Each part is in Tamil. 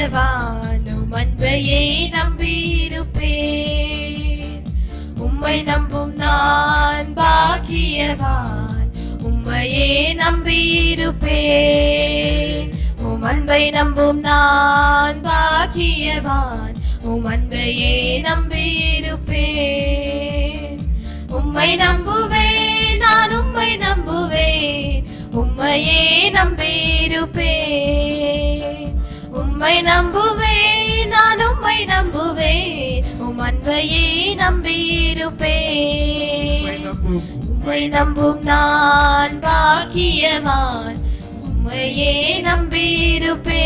பாக்கியவான் உம் அன்பையே நம்பியிருப்பேன். உம்மை நம்பும் நான் பாக்கியவான் உம்மையே நம்பியிருப்பேன். உம் அன்பை நம்பும் நான் பாக்கியவான் உம் அன்பையே நம்பியிருப்பேன். உம்மை நம்புவேன் நான் உம்மை நம்புவேன் உம்மையே நம்பியிருப்பேன். உம்மை நம்புவேன் நான் உம்மை நம்புவேன் உம் அன்பையே நம்பியிருப்பேன். உம்மை நம்பும் நான் பாக்கியவான் உம்மையே நம்பியிருப்பேன்.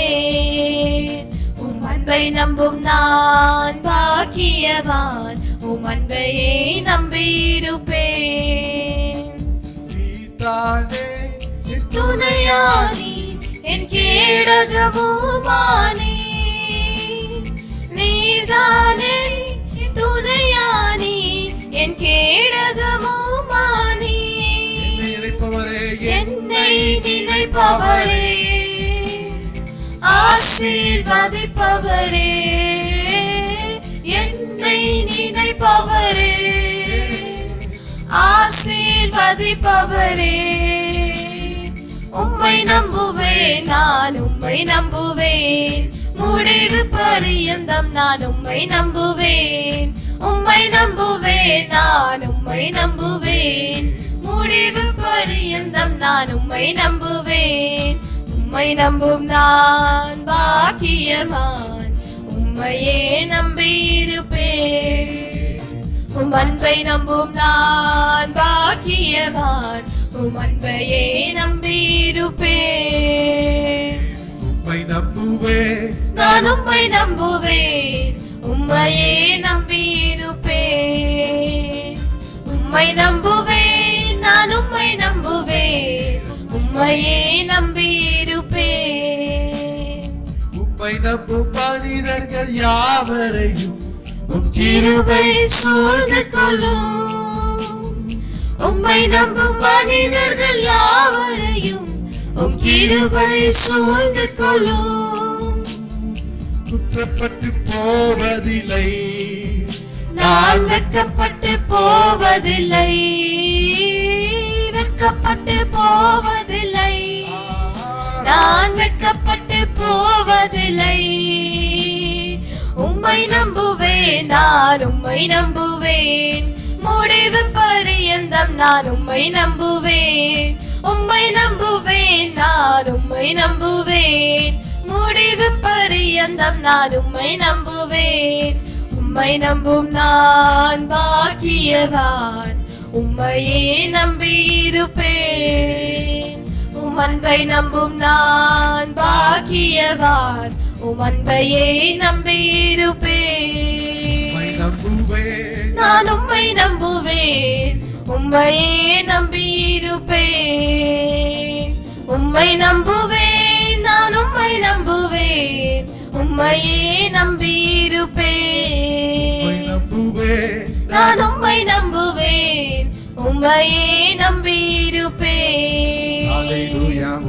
உம் அன்பை நம்பும் நான் பாக்கியவான் உம் அன்பையே நம்பியிருப்பேன். துணையானி என் கேடகமுமானி நீதானே துணையானி என் கேடகமுமானி என்னை நினைப்பவரே ஆசீர்வதிப்பவரே என்னை நினைப்பவரே ஆசீர்வதிப்பவரே. உம்மை நம்புவேன் நான் உம்மை நம்புவேன் முடிவு பரியந்தம் நான் உம்மை நம்புவேன். உம்மை நம்புவேன் நான் உம்மை நம்புவேன் முடிவு பரியந்தம் நான் உம்மை நம்புவேன். உம்மை நம்பும் நான் பாக்கியவான் உம்மையே நம்பியிருப்பேன். உம் அன்பை நம்பும் நான் பாக்கியவான் உம் அன்பையே நம்பியிருப்பேன். உம்மை நம்புவேன் நான் உம்மை நம்புவேன் உம்மையே நம்பியிருப்பேன். உம்மை நம்புவேன் நான் உம்மை நம்புவேன் உம்மையே நம்பியிருப்பேன். உம்மை நம்பும் மனிதர்கள் யாவரையும் உம் கிருபை சூழ்ந்து கொள்ளும். உம்மை நம்பும் மனிதர்கள் யாவரையும் உம் கிருபை சூழ்ந்து கொள்ளும். குற்றப்பட்டு போவதில்லை நான் வெட்கப்பட்டு போவதில்லை வெட்கப்பட்டு போவதில்லை நான் வெட்கப்பட்டு போவதில்லை. உம்மை நம்புவேன் நான் உம்மை நம்புவேன் முடிவு பரியந்தம் நான் உம்மை நம்புவேன். உம்மை நம்புவேன் நான் உம்மை நம்புவேன் முடிவு பரியந்தம் நான் உம்மை நம்புவேன். உம்மை நம்பும் நான் பாக்கியவான் உம்மையே நம்பியிருப்பேன். உம் அன்பை நம்பும் நான் பாக்கியவான் உம் அன்பையே நம்பியிருப்பேன். நான் உம்மை நம்புவேன் உம்மையே நம்பியிருப்பேன். உம்மை நம்புவேன் நான் உம்மை நம்புவேன் உம்மையே நம்பியிருப்பேன். நான் உம்மை நம்புவேன் உம்மையே நம்பியிருப்பேன்.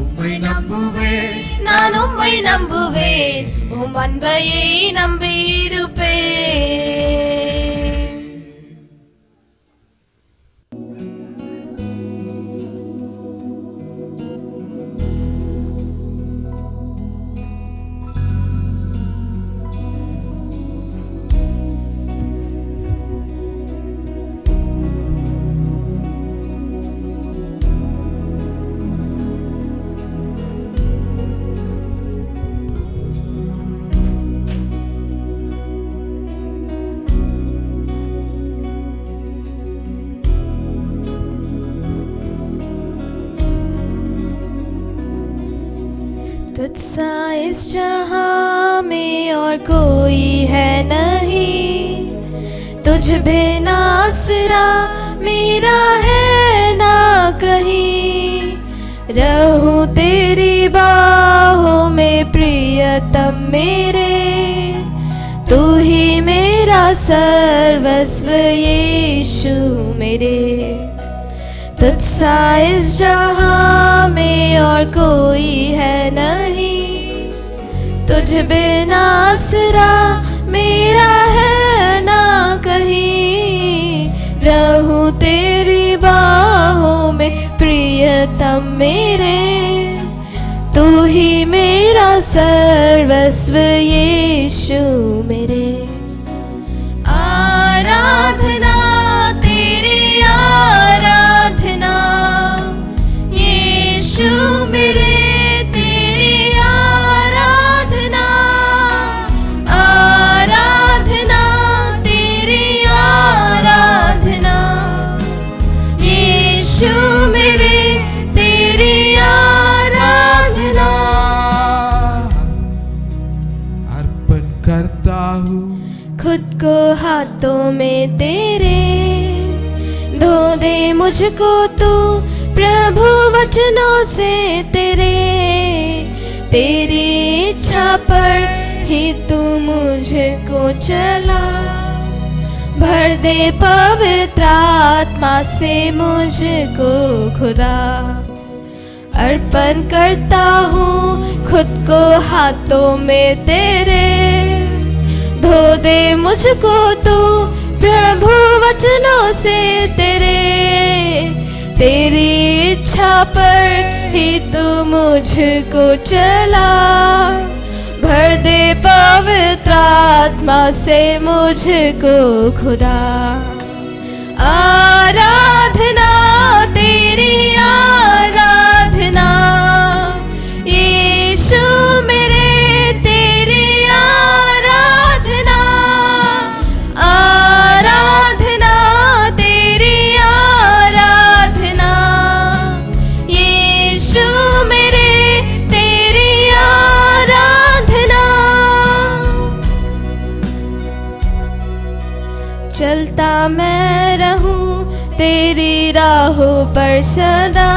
உம்மை நம்புவேன் நான் உம்மை நம்புவேன் உம் அன்பையே நம்பியிருப்பேன். तुझसा इस जहां में और कोई है नहीं, तुझ बिना आसरा मेरा है ना कहीं। रहूं तेरी बाहों में प्रियतम मेरे, तू ही मेरा सर्वस्व यीशु मेरे। तुझसा इस जहां में और कोई है नहीं, तुझ तुझ बिना आसरा मेरा है ना कहीं, रहूं तेरी बाहों में प्रियतम मेरे, तू ही मेरा सर्वस्व यीशु मेरे। आराधना तेरी आराधना यीशु मेरे, तेरी आराधना, आराधना तेरी आराधना यीशु मेरे, तेरी आराधना। अर्पण करता हूँ खुद को हाथों में तेरे, धो दे मुझको तू प्रभु वचनों से तेरे, तेरी इच्छा पर ही तू मुझको चला, भर दे पवित्र आत्मा से मुझको खुदा। अर्पण करता हूँ खुद को हाथों में तेरे, धो दे मुझको तू प्रभु वचनों से तेरे, तेरी इच्छा पर ही तू मुझको चला, भर दे पवित्र आत्मा से मुझको खुदा। आराधना तेरी आराधना यीशु मेरे, तेरी आराधना, आराधना तेरी आराधना यीशु मेरे, तेरी आराधना। चलता मैं रहूं तेरी राहों पर सदा,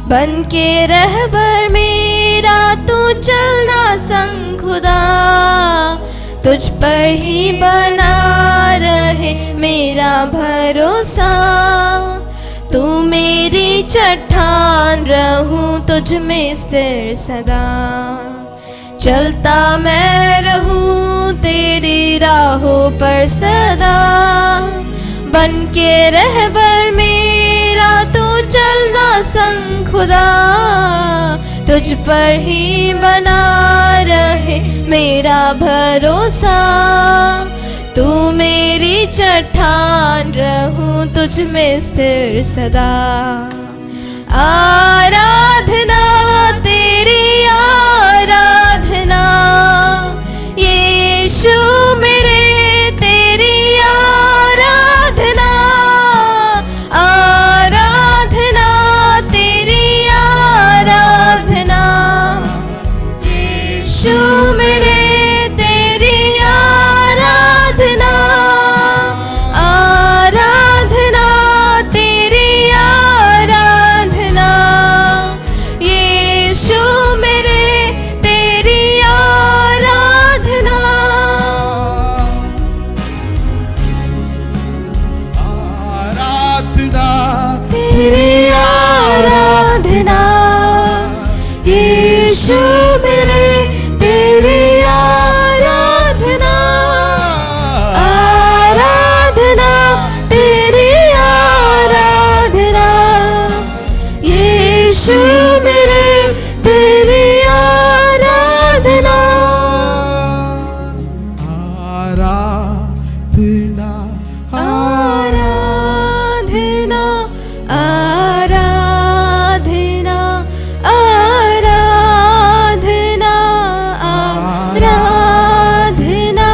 बन के रहबर मेरा तू चलना संग खुदा, तुझ पर ही बना रहे मेरा भरोसा, तू मेरी चट्टान रहूं तुझ में स्थिर सदा। चलता मैं रहूं तेरी राहों पर सदा, बन के रहबर मेरा तू चलना संग खुदा, तुझ पर ही बना रहे मेरा भरोसा, तू मेरी चट्टान रहूं तुझ में स्थिर सदा। आराधना तेरी आराधना यीशु मेरे, तेरी आराधना, आराधना तेरी आराधना यीशु मेरे, तेरी आराधना, आराधना तेरी आराधना यीशु मेरे, तेरी आराधना। आराधना तेरी आराधना यीशु मेरे, तेरी आराधना, आराधना तेरी आराधना यीशु मेरे, तेरी आराधना। आराधना आराधना आराधना आराधना आराधना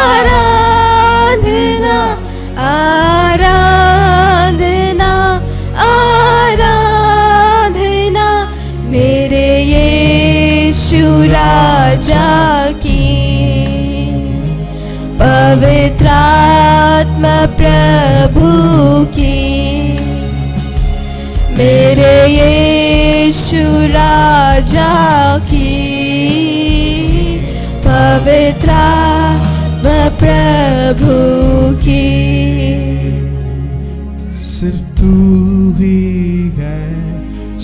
आराधना आराधना आराधना मेरे यीशु राजा की, पवित्र आत्मा प्रभु की, मेरे यीशु राजा की, पवित्र आत्मा प्रभु की। सिर्फ तू ही है,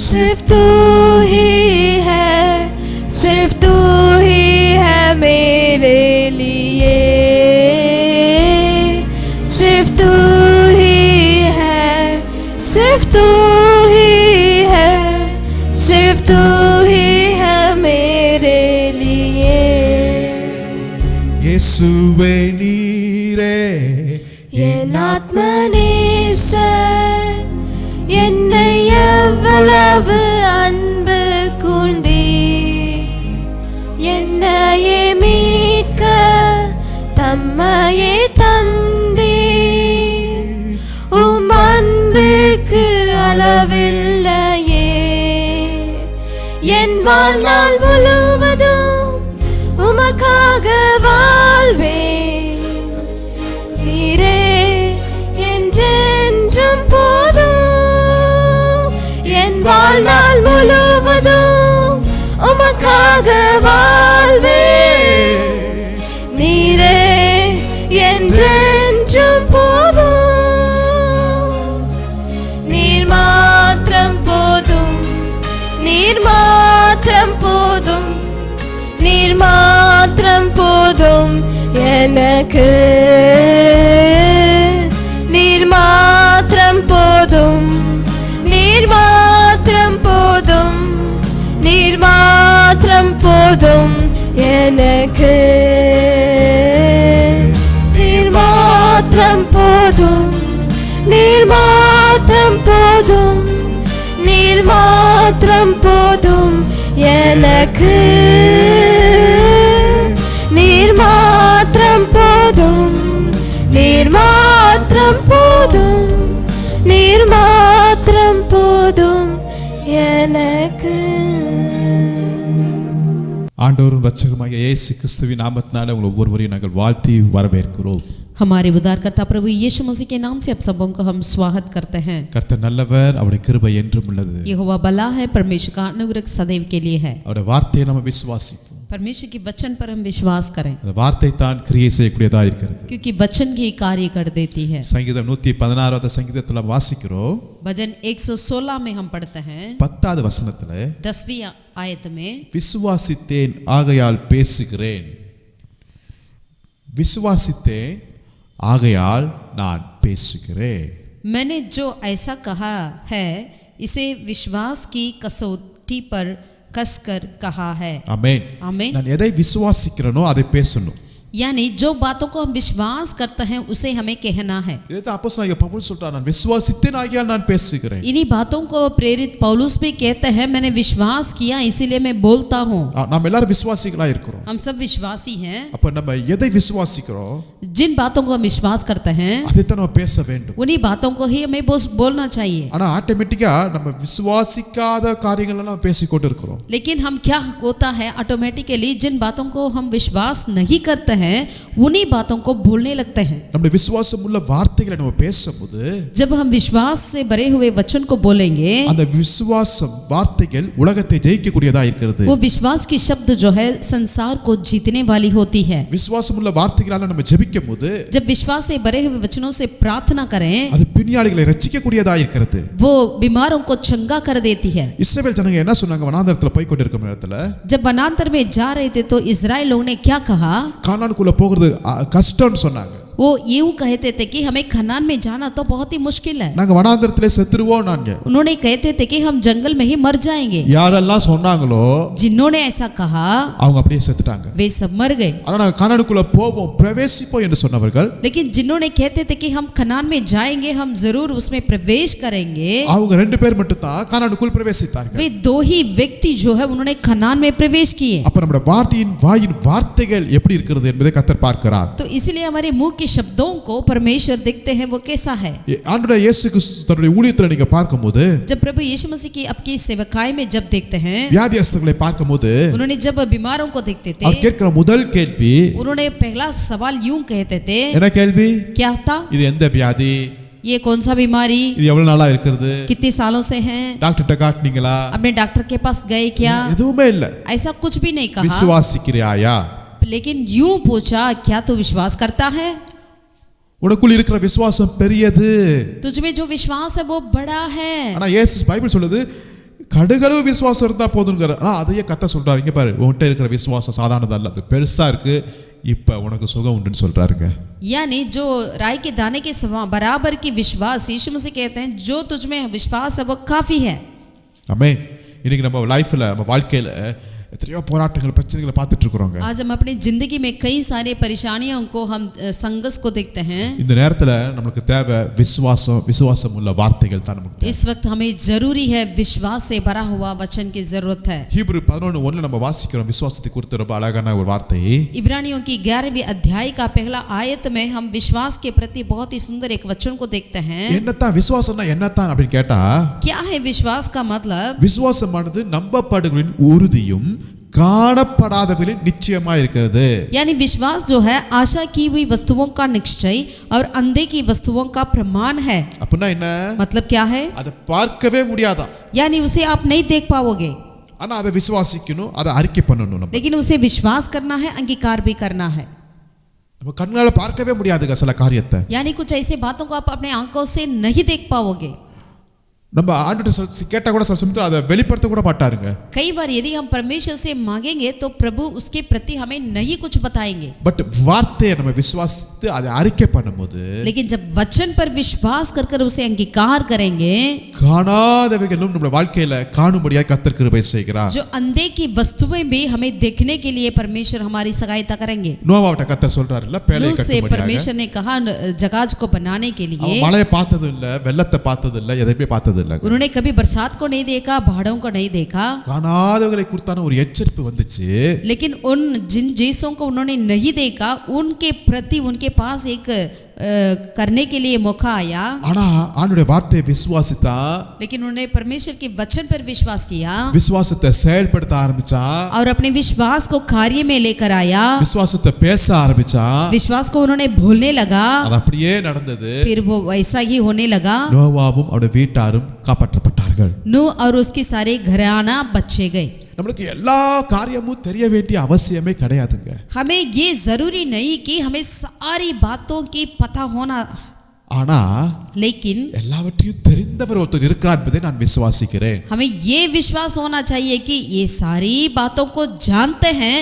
सिर्फ तू ही है, सिर्फ तू இயேசுவே நீரே என் ஆத்மநேசர், என்னை எவ்வளவு அன்பு கூர்ந்தீர். என்னையே மீட்க தம்மையே தந்தீர். உம் அன்பிற்கு அளவில்லையே. என் வாழ்நாள் முழுவதும் உமக்காக வாழ்வேன். நீரே என்றென்றும் போதும். என் வாழ்நாள் முழுவதும் உமக்காக வாழ்வேன். நீரே என்றென்றும் போதும். நீர் மாத்திரம் போதும். நீர் மாத்திரம் போதும். நீர் மாத்திரம் போதும் எனக்கு. நீர் மாத்திரம் போதும். நீர் மாத்திரம் போதும். நீர் மாத்திரம் போதும் எனக்கு. நீர் மாத்திரம் போதும். நீர் மாத்திரம் போதும். நீர் மாத்திரம் போதும் எனக்கு. நீர் மாத்திரம் போதும். நீர் மாத்திரம் போதும். நீர் மாத்திரம் போதும் எனக்கு. ஆண்டவரும் இரட்சகருமாகிய இயேசு கிறிஸ்துவின் நாமத்தினால உங்கள் ஒவ்வொருவரையும் நாங்கள் வாழ்த்தி வரவேற்கிறோம். हमारे उद्धारकर्ता प्रभु यीशु मसीह के नाम से आप सबों को हम स्वागत करते हैं। கர்த்தர் நல்லவர், அவருடைய கிருபை என்றும் உள்ளது. यहोवा भला है, परमेश्वर का अनुग्रह सदैव के लिए है। அவருடைய வார்த்தையை நம்ம விசுவாசிப்போம். परमेश्वर के वचन पर हम विश्वास करें, அந்த வார்த்தை தான் கிரியை செய்யக்கூடியதாக இருக்கிறது. क्योंकि वचन ही कार्य कर देती है। சங்கீதம் 116வது சங்கீதத்துல வாசிக்கிறோம். भजन 116 में हम पढ़ते हैं 10வது வசனத்துல 10वीं आयत में, விசுவாசித்தேன் ஆகையால் பேசுகிறேன். விசுவாசித்தேன் ஆகையால் நான் பேசுகிறேன். मैंने जो ऐसा कहा है इसे विश्वास की कसौटी पर कसकर कहा है। ஆமென். आमीन। நான் எதை விசுவாசிக்கிறேனோ அதை பேசணும். यानी जो बातों को हम विश्वास करते हैं उसे हमें कहना है। இதைத்தான் அப்போஸ்தலனாகிய பவுல் சொல்றார், நான் விசுவாசித்தேன் ஆகையால் நான் பேசுகிறேன். इन्हीं बातों को प्रेरित पौलुस भी कहते हैं, मैंने विश्वास किया इसीलिए मैं बोलता हूँ। நாம் எல்லாரும் விசுவாசிகளா இருக்கிறோம். हम सब विश्वासी हैं। அப்ப நம்ம எதை விசுவாசிக்கிறோம் जिन बातों को हम विश्वास करते हैं அதைத்தான் நம்ம பேச வேண்டும். उन्हीं बातों को ही हमें बोलना चाहिए। ஆனா ஆட்டோமேட்டிக்கா நம்ம விசுவாசிக்காத காரியங்கள் எல்லாம் பேசிக்கொண்டு இருக்கிறோம். लेकिन हम क्या होता है ऑटोमेटिकली जिन बातों को हम विश्वास नहीं करते हैं उन्हीं बातों को भूलने लगते हैं। நம்முடைய விசுவாசம் உள்ள வார்த்தைகளை நம்ம பேசும்போது जब हम विश्वास से भरे हुए वचन को बोलेंगे, அந்த விசுவாச வார்த்தைகள் உலகத்தை ஜெயிக்கக்கூடியதா இருக்கிறது. वो विश्वास की शब्द जो है संसार को जीतने वाली होती है। விசுவாசம் உள்ள வார்த்தைகளால நம்ம ஜெபிக்கும்போது जब विश्वास से भरे हुए वचनों से प्रार्थना करें, அது பிணியாளிகளை ரட்சிக்கக்கூடியதா இருக்கிறது. वो बीमारों को चंगा कर देती है। இஸ்ரவேல் ஜனங்க என்ன சொன்னாங்க? வனாந்தரத்துல போய் கொண்டிருக்கும் நேரத்துல जब वनांतर में जा रहे थे तो इजराइल लोगों ने क्या कहा? கானானுக்குள்ள போகிறது கஷ்டம்னு சொன்னாங்க. वो यूं कहते थे कि हमें खनान में जाना तो बहुत ही मुश्किल है। நாங்க வனாந்தரத்திலே செத்துருவோம் நாங்க. उन्होंने कहते थे कि हम जंगल में ही मर जाएंगे। யாரெல்லாம் சொன்னாங்களோ जिन्होंने ऐसा कहा அவங்க அப்படியே செத்துட்டாங்க. वे सब मर गए। ஆனா நாங்க கானானுக்குள்ள போவோம் பிரவேசிப்போம் என்று சொன்னவர்கள், लेकिन जिन्होंने कहते थे कि हम खनान में जाएंगे, हम जरूर उसमें प्रवेश करेंगे, அவங்க ரெண்டு பேர் மட்டும் தான் கானானுக்குள் பிரவேசித்தார்கள். वे दो ही व्यक्ति जो है उन्होंने खनान में प्रवेश किए। அப்ப நம்முடைய வாயின் வார்த்தைகள் எப்படி இருக்கிறது என்பதை கர்த்தர் பார்க்கிறார். तो इसलिए हमारे मुंह के शब्दों को परमेश्वर देखते हैं वो कैसा है। ஆண்டவர் இயேசு கிறிஸ்து தன்னுடைய ஊழியத்துல நீங்க பார்க்கும்போது, जब प्रभु यीशु मसीह की आपकी सेवकाई में जब देखते हैं, வியாதியஸ்தர்களை பார்க்கும்போது उन्होंने जब बीमारों को देखते थे, அவர் கேட்கிற முதல் கேள்வி, उन्होंने पहला सवाल यूं कहते थे, என்ன கேள்வி? क्या था? இது எந்த வியாதி? ये कौन सा बीमारी? இது எவ்வளவு நாளா இருக்கிறது? कितने सालों से है? டாக்டர்ட்ட காட்டுனீங்களா? अपने डॉक्टर के पास गए क्या? எதுவுமே இல்ல. ऐसा कुछ भी नहीं कहा। விசுவாசிக்கிறியாயா? लेकिन यूं पूछा, क्या तू विश्वास करता है? உனக்குள்ள இருக்கிற விசுவாசம் பெரியது. तुझमें जो विश्वास है वो बड़ा है। ஆனா இயேசு பைபிள் சொல்லுது கடுகளவு விசுவாசம் இருந்தா போதும்ங்கற. ஆனா அதையே கத்த சொல்றாரு, இங்க பாரு உன்கிட்ட இருக்கிற விசுவாசம் சாதாரணதா இல்ல, அது பெருசா இருக்கு, இப்ப உனக்கு சுகம் உண்டுன்னு சொல்றாருங்க. यानी जो राई के दाने के बराबर की विश्वास यीशु मसीह कहते हैं, जो तुझमें विश्वास है वो काफी है। ஆமென். இன்னைக்கு நம்ம லைஃப்ல நம்ம வாழ்க்கையில எத்தனையோ போராட்டங்கள் பிரச்சனைகளை பார்த்துட்டு இருக்கிறோங்க. आज हम अपनी जिंदगी में कई सारे परेशानियों को हम संघर्ष को देखते हैं. இந்த நேரத்துல நமக்கு தேவை விசுவாசம் உள்ள வார்த்தைகள் தான் நமக்கு. इस वक्त हमें जरूरी है विश्वास से भरा हुआ वचन की जरूरत है. ஹீப்ரு 11:1 நம்ம வாசிக்கிறோம் விசுவாசத்தை குறித்து ரொம்ப அழகான ஒரு வார்த்தை. इब्रानियों की 11वीं अध्याय का पहला आयत में हम विश्वास के प्रति बहुत ही सुंदर एक वचन को देखते हैं. என்னத்தான் விசுவாசம்னா என்னத்தான் அப்படி கேட்டா, क्या है विश्वास का मतलब? விசுவாசமானது நம்பப்படுகளின் உறுதியும் காணப்படாதவைகளின் நிச்சயமா இருக்கிறது. यानी विश्वास जो है आशा की हुई वस्तुओं का निश्चय और अंधे की वस्तुओं का प्रमाण है. அப்படின்னா என்ன? मतलब क्या है? அதை பார்க்கவே முடியாதா, यानी उसे आप नहीं देख पाओगे, ஆனா அதை விசுவாசிக்கணும், அதை அறிக்கை பண்ணணும். நம்ம लेकिन उसे विश्वास करना है, अंगीकार भी करना है. நம்ம கண்ணால பார்க்கவே முடியாதுங்க சில காரியத்தை. यानी कुछ ऐसे बातों को आप अपने आंखों से नहीं देख पाओगे. நம்ம ஆண்டவர்கிட்ட கேட்டா கூட சில சமயத்துல அதை வெளிப்படுத்த கூட மாட்டாருங்க. कई बार यदि हम परमेश्वर से मांगेंगे तो प्रभु उसके प्रति हमें नहीं कुछ बताएंगे. பட் வார்த்தையை நம்ம விசுவாசித்து அதை அறிக்கை பண்ணும்போது, लेकिन जब वचन पर विश्वास कर उसे अंगीकार करेंगे, காணாதவைகளும் நம்ம வாழ்க்கையில காணும்படியாக கர்த்தர் கிருபை செய்கிறார். जो अंधे की वस्तुएं भी हमें देखने के लिए परमेश्वर हमारी सहायता करेंगे. நோவாவிட்ட கர்த்தர் சொல்றாருல்ல, பேழையை नूह से கட்டும்படியாக. परमेश्वर ने कहा जहाज को बनाने के लिए. அவன் மழையை பார்த்தது இல்ல, வெள்ளத்தை பார்த்தது இல்ல, எதையுமே பார்த்தது இல்ல. उन्होंने कभी बरसात को नहीं देखा, पहाड़ों को नहीं देखा, காணாதவர்களை குறித்தான ஒரு எச்சரிப்பு வந்துச்சு. लेकिन उन जिन चीजों को उन्होंने नहीं देखा उनके प्रति उनके पास एक करने के लिए मौका आया. ஆனா ஆண்டவருடைய வார்த்தையை விசுவாசித்தா, लेकिन उन्होंने परमेश्वर के वचन पर विश्वास किया விசுவாசத்தை செயல்படுத்த ஆரம்பிச்சா, और अपने विश्वास को कार्य में लेकर आया. விசுவாசத்தை பேச ஆரம்பிச்சா, विश्वास को उन्होंने भूलने लगा, அது அப்படியே நடந்தது. फिर वो वैसा ही होने लगा. நோவாவும் அவருடைய வீட்டாரும் காப்பாற்றப்பட்டார்கள். नूह और उसके सारे घराना बचे गए. நம்மளுக்கு எல்லா காரியமும் தெரிய வேண்டிய அவசியமே கிடையாதுங்க. हमें ये जरूरी नहीं कि हमें सारी बातों की पता होना, ஆனா लेकिन எல்லாவற்றையும் தெரிந்தவர் ஒருத்தர் இருக்கிறார் என்பதை நான் விசுவாசிக்கிறேன். हमें ये विश्वास होना चाहिए कि ये सारी बातों को जानते हैं,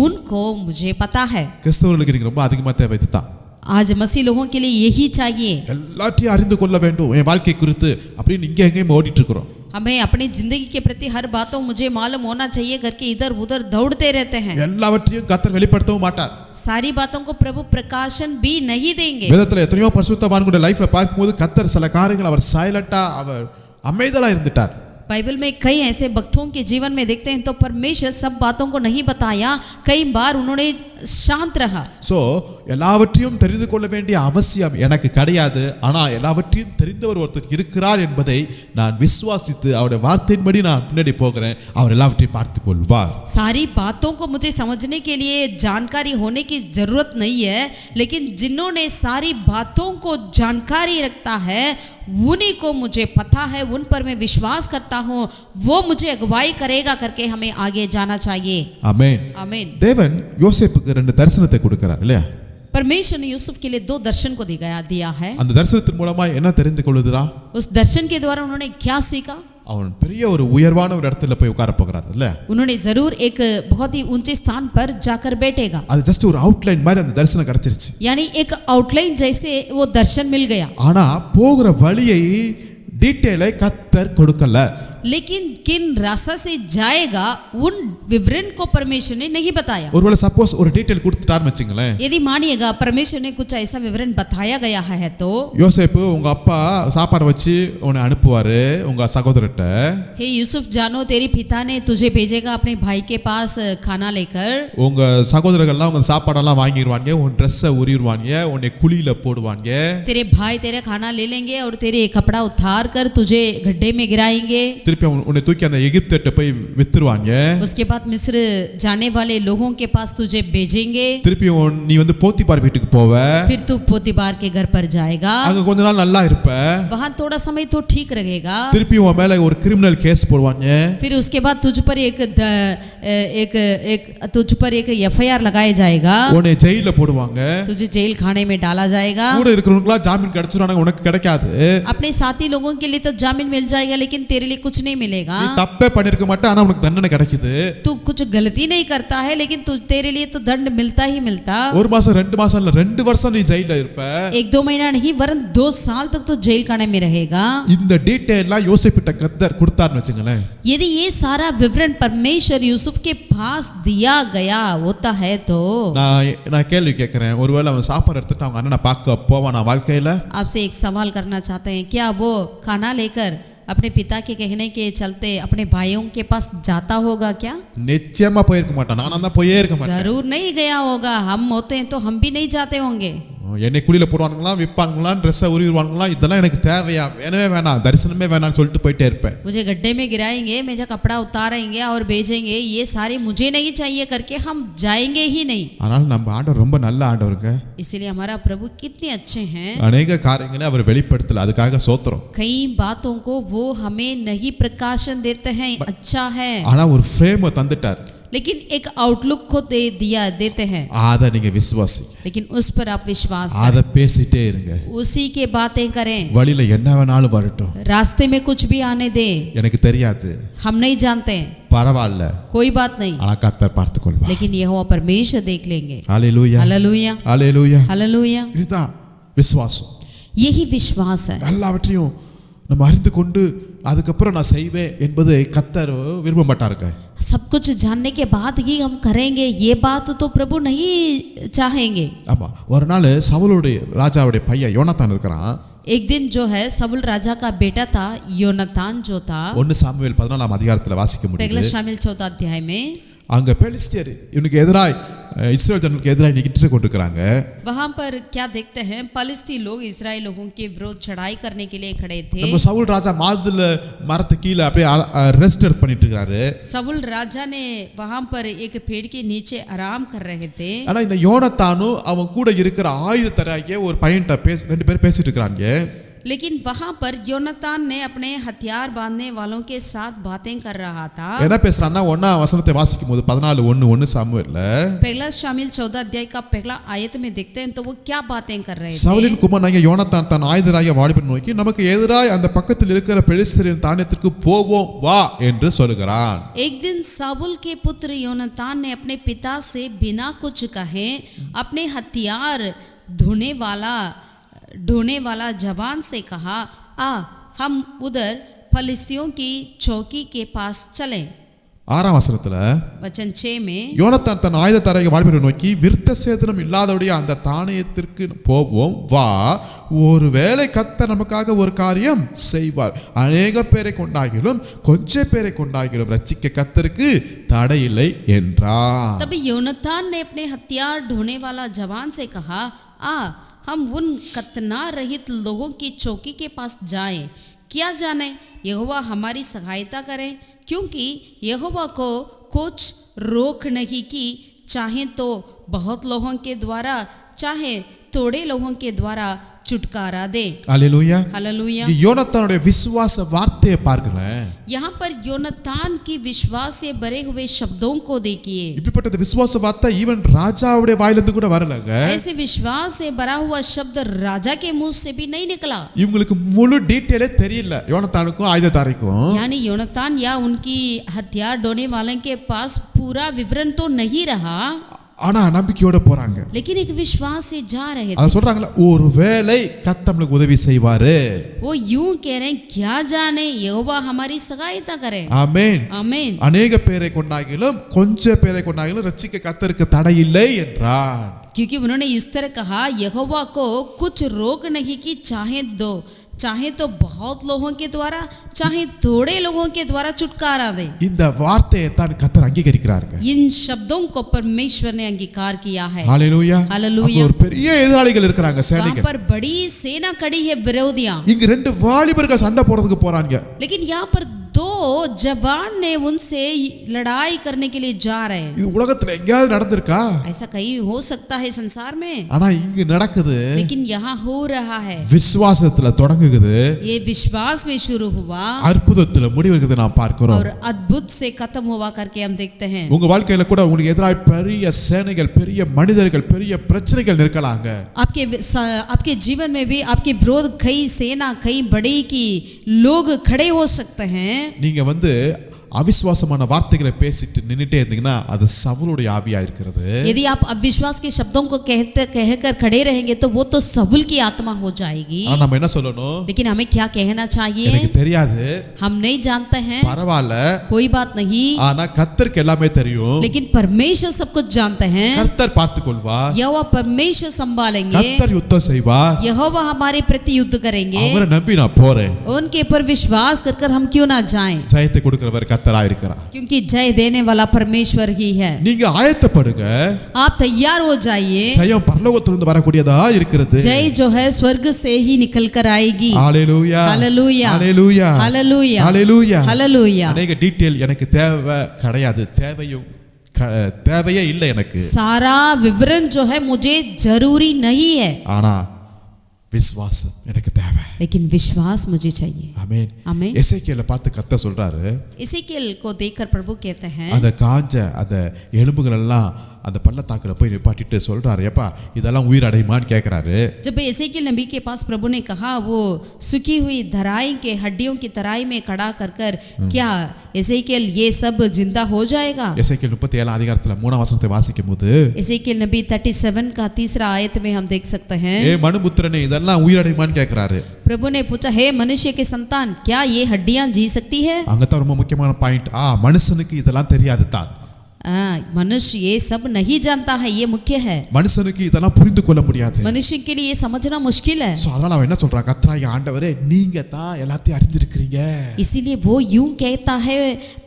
उनको मुझे पता है. கிறிஸ்தவர்களுக்கு நீங்க ரொம்ப அதிகமா தேவை இதுதான். आज मसीह लोगों के लिए यही चाहिए. எல்லாத்தையும் அறிந்து கொள்ள வேண்டும் என் வாழ்க்கை குறித்து அப்படின்னு இங்கே எங்கேயும் ஓடிட்டு இருக்கிறோம். हमें अपनी जिंदगी के प्रति हर बातों मुझे मालूम होना चाहिए करके इधर उधर दौड़ते रहते हैं. எல்லாவற்றையும் கர்த்தர் வெளிப்படுத்தவும் மாட்டார். सारी बातों को प्रभु प्रकाशन भी नहीं देंगे. வேதத்துல எத்தனையோ பரிசுத்தவான்களுடைய லைஃப்ல பார்க்கும்போது கர்த்தர் சில காரியங்கள் அவர் சைலண்டா, அவர் அமைதலா இருந்துட்டார். बाइबल में कई ऐसे भक्तों के जीवन में देखते हैं तो परमेश्वर सब बातों को नहीं बताया, कई बार उन्होंने शांत रहा. சோ எல்லாவற்றையும் தெரிந்து கொள்ள வேண்டிய அவசியம் எனக்கு கிடையாது. ஆனா எல்லாவற்றையும் தெரிந்தவர் ஒருத்தர் இருக்கிறார் என்பதை நான் விசுவாசித்து அவருடைய வார்த்தையின்படி நான் முன்னாடி போகிறேன். அவர் எல்லாவற்றையும் பார்த்துக் கொள்வார். सारी बातों को मुझे समझने के लिए जानकारी होने की जरूरत नहीं है, लेकिन जिन्होंने सारी बातों को जानकारी रखता है उन्हीं को मुझे पता है, उन पर मैं विश्वास करता हूँ, वो मुझे अगुवाई करेगा करके हमें आगे जाना चाहिए. ஆமென். आमीन. தேவன் யோசேப்புக்கு 2 தரிசனத்தை கொடுக்கிறார் இல்லையா? परमेश्वर ने यूसुफ के लिए 2 दर्शन को दिया है. அந்த தரிசனத்தின் மூலமா என்ன தெரிந்து கொள்ளுதுரா? उस दर्शन के द्वारा उन्होंने क्या सीखा? அவன் பெரிய ஒரு உயர்வான ஒரு இடத்துல போய் உட்கார போகிறார் இல்ல? उन्होंने जरूर एक बहुत ही ऊंचे स्थान पर जाकर बैठेगा. அது ஜஸ்ட் ஒரு அவுட்லைன் மாதிரி அந்த தரிசனம் கிடைச்சிருச்சு. यानी एक आउटलाइन जैसे वो दर्शन मिल गया. ஆனா போகிற வழியை டீடைலை கர்த்தர் கொடுக்கல. लेकिन किन रास्ता से जाएगा उन विवरण को परमेश्वर ने नहीं बताया. ஒருவேளை சப்போஸ் ஒரு டீடைல் கொடுத்துட்டான்னு வெச்சுங்களேன். यदि मानिएगा परमेश्वर ने कुछ ऐसा विवरण बताया गया है तो யோசேப்பு உங்க அப்பா சாப்பாடு வச்சு உன்னை அனுப்புவாரு உங்க சகோதரட்ட. हे यूसुफ जानो तेरे पिता ने तुझे भेजेगा अपने भाई के पास खाना लेकर. உங்க சகோதரர்கள்லாம் உங்க சாப்பாடெல்லாம் வாங்கிடுவாங்க, உன் ட்ரெஸ்ஸை உரிடுவாங்க, உன்னை குழியில போடுவாங்க. तेरे भाई तेरा खाना ले लेंगे और तेरे कपड़ा उतार कर तुझे गड्ढे में गिराएंगे. திருப்பி உன்னை தூக்கி அந்த எகிப்திட்ட போய் வித்துருவாங்க. उसके बाद मिस्र जाने वाले लोगों के पास तुझे भेजेंगे. திருப்பி நீ வந்து போத்திபார் வீட்டுக்கு போவ. फिर तू पोतीबार के घर पर जाएगा. அங்க கொஞ்ச நாள் நல்லா இருப்ப. वहां थोड़ा समय तो ठीक रहेगा. திருப்பி உன் மேல ஒரு கிரிமினல் கேஸ் போடுவாங்க. फिर उसके बाद तुझ पर एक एफआईआर लगाया जाएगा. உன்னை ஜெயில போடுவாங்க. तुझे जेल खाने में डाला जाएगा. கூட இருக்கிறவங்களா ஜாமீன் கிடைச்சிருவாங்க, உனக்கு கிடைக்காது. अपने साथी लोगों के लिए तो जामीन मिल जाएगा लेकिन तेरे लिए कुछ नहीं मिलेगा। நீ தப்பே பண்ணிருக்க மாட்டே ஆனா உனக்கு தண்டனை கிடைக்குது. तू कुछ गलती नहीं करता है लेकिन तू तेरे लिए तो दंड मिलता ही मिलता। ஒரு மாசம் 2 மாசம் இல்ல 2 வருஷம் நீ ஜெயில்ல இருப்ப. 1-2 महीना नहीं वरन 2 साल तक तो जेल खाने में रहेगा। இந்த டீடைல்லாம் யோசேப்பிட்ட கர்த்தர் கொடுத்தார்னு வெச்சுங்களேன். यदि ये सारा विवरण परमेश्वर यूसुफ के पास दिया गया होता है तो நான் கேள்வி கேட்கிறேன், ஒருவேளை அவன் சாப்பாடு எடுத்துட்டு அவங்க அண்ணனை பார்க்க போவானா வாழ்க்கையில? आपसे एक सवाल करना चाहते हैं, क्या वो खाना लेकर अपने पिता के कहने के चलते अपने भाइयों के पास जाता होगा क्या? நிச்சயமா போயிருக்க மாட்டான். நானா தான் போயே இருக்க மாட்டேன். जरूर नहीं गया होगा। हम होते हैं तो हम भी नहीं जाते होंगे। என்னை குழியில போடுவானுங்களா, விற்பானுங்களா, ட்ரெஸ்ஸை உருவிடுவானுங்களா, இதெல்லாம் எனக்கு தேவையா? வேணவே வேணாம், தரிசனமே வேணாம்னு சொல்லிட்டு போயிட்டே இருப்பேன். मुझे गड्ढे में गिराएंगे, मेरा कपड़ा उतारेंगे और भेजेंगे, ये सारे मुझे नहीं चाहिए करके हम जाएंगे ही नहीं। ஆனால் நம்ம ஆண்டவர் ரொம்ப நல்ல ஆண்டவருங்க. इसलिए हमारा प्रभु कितने अच्छे हैं। अनेक காரியங்களை அவர் வெளிப்படுத்தல, அதுக்காக ஸ்தோத்திரம். कई बातों को वो हमें नहीं प्रकाशन देते हैं, अच्छा है। ஆனா ஒரு ஃப்ரேம் தந்துட்டார், लेकिन एक आउटलुक को देते हैं। அதை நீங்க விசுவாசி, लेकिन उस पर आप विश्वास அதை பேசிட்டே இருங்க. उसी के बातें करें। வழியில என்ன வேணாலும் வரட்டும், रास्ते में कुछ भी आने दे, எனக்கு தெரியாது, हम नहीं जानते, பரவாயில்ல, कोई बात नहीं, ஆனா கர்த்தர் பார்த்துக்கொள்வார். लेकिन यहोवा परमेश्वर देख लेंगे। ஹalleluya, हालेलुया, ஹalleluya, हालेलुया। இதுதான் விசுவாசம். यही विश्वास है। எல்லாவற்றையும் நம்ம அறிந்து கொண்டு அதுக்கப்புறம் நான் செய்வேன் என்பதை கர்த்தர் விரும்ப மாட்டாருங்க. सब कुछ जानने के बाद ही हम करेंगे, ये बात तो प्रभु नहीं चाहेंगे। ஆமா, ஒரு நாள் சவுலுடைய ராஜாவுடைய பையன் யோனத்தான் இருக்கிறான். एक दिन जो है सவுल राजा का बेटा था योनातान जो था। 1 சாமுவேல் 14 அதிகாரத்துல வாசிக்க पहला முடியுது. शामिल 4 अध्याय में அங்க பெலிஸ்தியர் இவனுக்கு எதிராய் இஸ்ரவேல் ஜனங்களுக்கு எதிராய் நிக்கிட்டு கொண்டிருக்காங்க. वहां पर क्या देखते हैं, पलिस्ती लोग इस्राएल लोगों के विरोध चढ़ाई करने के लिए खड़े थे। நம்ம சவுல் ராஜா மாதுல மரத்து கீழ அப்படியே ரெஸ்ட் பண்ணிட்டு இருக்காரு. सவுल राजा ने वहां पर एक पेड़ के नीचे आराम कर रहे थे। ஆனா இந்த யோனத்தானும் அவன் கூட இருக்கிற ஆயுதத்தராகிய ஒரு பையன்ட்ட ரெண்டு பேரும் பேசிட்டு இருக்காங்க. लेकिन वहां पर योनातान ने अपने हथियार बांधने वालों के साथ बातें कर रहा था। என்ன பேசுறான்னா 1 வசனத்தை வாசிக்கும்போது 14:1 சாமுவேல்ல पहला शामिल 14 अध्याय का पहला आयत में देखते हैं तो वो क्या बातें कर रहे थे। சவுலின் குமாரனாகிய யோனத்தான் தன் ஆயுதராகிய வாலிபனை நோக்கி நமக்கு எதிராய் அந்த பக்கத்தில் இருக்கிற பெலிஸ்தரின் தானியத்திற்கு போவோம் வா என்று சொல்கிறான். एक दिन साबुल के पुत्र योनातान ने अपने पिता से बिना कुछ कहे अपने हथियार ढोने वाला जवान से कहा, आ हम उधर फलिस्तियों की चौकी के पास चलें। 6 வசனத்துல वचन 6 में யோனத்தான் தன் ஆயுதத்தராகிய வாலிபனை நோக்கி விருத்த சேதனம் இல்லாதவுடைய அந்த தானியத்திற்கு போவோம் வா, ஒருவேளை கர்த்தர் நமக்காக ஒரு காரியம் செய்வார், அநேக பேரை கொண்டாகிலும் கொஞ்ச பேரை கொண்டாகிலும் ரட்சிக்க கர்த்தருக்கு தடையில்லை என்றார். तभी योनातान ने अपने हथियार ढोने वाला जवान से कहा, आ हम उन कतना रहित लोगों की चौकी के पास जाएं, क्या जाने यहोवा हमारी सहायता करे, क्योंकि यहोवा को कुछ रोक नहीं की, चाहे तो बहुत लोगों के द्वारा चाहे थोड़े लोगों के द्वारा छुटकारा दे। Hallelujah, hallelujah. யோனத்தானுடைய விசுவாச வார்த்தையை பாருங்களேன். यहाँ पर योनातान की विश्वास से भरे हुए शब्दों को देखिए। இப்படிப்பட்ட விசுவாச வார்த்தை ஈவன் ராஜாவுடைய வாயிலிருந்து கூட வரலங்க. ऐसे विश्वास से भरा हुआ शब्द राजा के मुंह से भी नहीं निकला। இவங்களுக்கு முழு டீடைலே தெரியல யோனத்தானுக்கும் ஆயுததாரிக்கும். यानी योनातान या उनकी हथियार ढोने वाले के पास पूरा विवरण तो नहीं रहा, ஆனா நம்பிக்கையோட போறாங்க. लेकिन एक विश्वास से जा रहे அத थे। சொல்றாங்கல ஒருவேளை கர்த்தர் நமக்கு உதவி செய்வாரு. वो यूं कह रहे हैं, क्या जाने यहोवा हमारी सहायता करे। ஆமென், आमीन। அநேக பேரை கொண்டாகிலும் கொஞ்ச பேரை கொண்டாகிலும் ரட்சிக்க கர்த்தருக்கு தடை இல்லை என்றார். क्योंकि उन्होंने इस तरह कहा, यहोवा को कुछ रोक नहीं कि चाहे तो बहुत लोगों के द्वारा चाहे थोड़े लोगों के द्वारा छुटकारा दे। இந்த வார்த்தையை தான் கர்த்தர் அங்கீகரிக்கிறாருங்க. इन शब्दों को परमेश्वर ने अंगीकार किया है। ஹalleluya, हालेलुया। ஒரு பெரிய எதிராளிகள் இருக்கிறாங்க, वहां சேனைகள். पर बड़ी सेना खड़ी है, विरोधियां। இங்க 2 வாலிபர்கள் சண்டை போடுறதுக்கு போறாங்க. लेकिन यहाँ पर 2 जवान ने उनसे लड़ाई करने के लिए जा रहे हैं। இது உலகத்துல எங்கயாவது நடந்திருக்கா? ऐसा कहीं हो सकता है संसार में, ஆனா இங்க நடக்குது. लेकिन यहाँ हो रहा है। விசுவாசத்துல தொடங்குது, ये विश्वास में शुरू हुआ அற்புதத்துல முடிவுகிறது நாம் பார்க்கிறோம். और अद्भुत से खत्म हुआ करके हम देखते हैं। உங்க வாழ்க்கையில கூட உங்களுக்கு எதிராக பெரிய சேனைகள், பெரிய மனிதர்கள், பெரிய பிரச்சனைகள் நிற்கலாங்க. आपके जीवन में भी आपके विरोध कई सेना, कई बड़ी की लोग खड़े हो सकते हैं। நீங்க நீங்க வந்து அவிசுவாசமான வார்த்தைகளை பேசிட்டு நின்னுட்டே இருந்தீங்கன்னா அது சவுலுடைய ஆவியா இருக்கிறது. यदि आप अविश्वास के शब्दों को कहकर खड़े रहेंगे तो वो तो सவுல் की आत्मा हो जाएगी. ஆனா நம்ம என்ன சொல்லணும்? लेकिन हमें क्या कहना चाहिए? எனக்கு தெரியாது, हम नहीं जानते हैं, பரவாயில்ல, कोई बात नहीं, ஆனா கர்த்தருக்கு எல்லாமே தெரியும். लेकिन परमेश्वर सब कुछ जानते हैं. கர்த்தர் பார்த்துக்கொள்வார். यहोवा परमेश्वर संभालेंगे. கர்த்தர் யுத்தம் செய்வார். यहोवा हमारे प्रति युद्ध करेंगे. அவரை நம்பி நான் போறேன். उनके ऊपर विश्वास कर हम क्यों ना जाएं? ஜெயத்தை கொடுக்கிறவர் கர்த்தரா இருக்கிறார். क्योंकि जय देने वाला परमेश्वर ही है. நீங்க ஆயத்தப்படுங்க. आप तैयार हो जाइए. ஜெயம் பரலோகத்திலிருந்து வரக்கூடியதா இருக்கிறது. जय जो है स्वर्ग से ही निकल कर आएगी. Hallelujah, hallelujah, hallelujah, hallelujah, hallelujah, hallelujah. अनेक டீடைல் எனக்கு தேவை கிடையாது, தேவையே இல்லை எனக்கு. सारा विवरण जो है मुझे जरूरी नहीं है, ஆனா விசுவாசம் எனக்கு தேவை. लेकिन विश्वास मुझे चाहिए. ஆமென், आमीन. எசேக்கியேலை பார்த்து கர்த்தர் சொல்றாரு, एसेकियेल को देखकर प्रभु कहते हैं, அந்த காஞ்ச அந்த எலும்புகள் எல்லாம் அந்த பள்ளத்தாக்குல போய் நிப்பாட்டிட்டு சொல்றாரு, ஏப்பா இதெல்லாம் உயிர் அடையுமான்னு கேட்கிறாரு. जब एसेकियेल नबी के पास प्रभु ने कहा, वो सूखी हुई धराई के हड्डियों की तराई में खड़ा कर क्या एसेकियेल ये सब जिंदा हो जाएगा? எசேக்கியேல் 37 அதிகாரத்துல 3 வசனத்தை வாசிக்கும்போது, एसेकियेल नबी 37 का 3 आयत में हम देख सकते हैं, ஏ மனுபுத்திரனே இதெல்லாம் உயிர் அடையுமான்னு கேட்கிறாரு. प्रभु ने पूछा, हे मनुष्य के संतान, क्या ये हड्डियां जी सकती है? அங்கதான் ரொம்ப முக்கியமான பாயிண்ட். மனுஷனுக்கு இதெல்லாம் தெரியாது தான். मनुष्य ये सब नहीं जानता है, ये मुख्य है. மனுஷனுக்கு இதெல்லாம் புரிந்து கொள்ள முடியாது. मनुष्य के लिए ये समझना मुश्किल है. சோ அதனால அவன் என்ன சொல்றான், கர்த்தராகிய ஆண்டவரே நீங்க தான் எல்லாத்தையும் அறிந்திருக்கிறீங்க. इसीलिए वो यूं कहता है,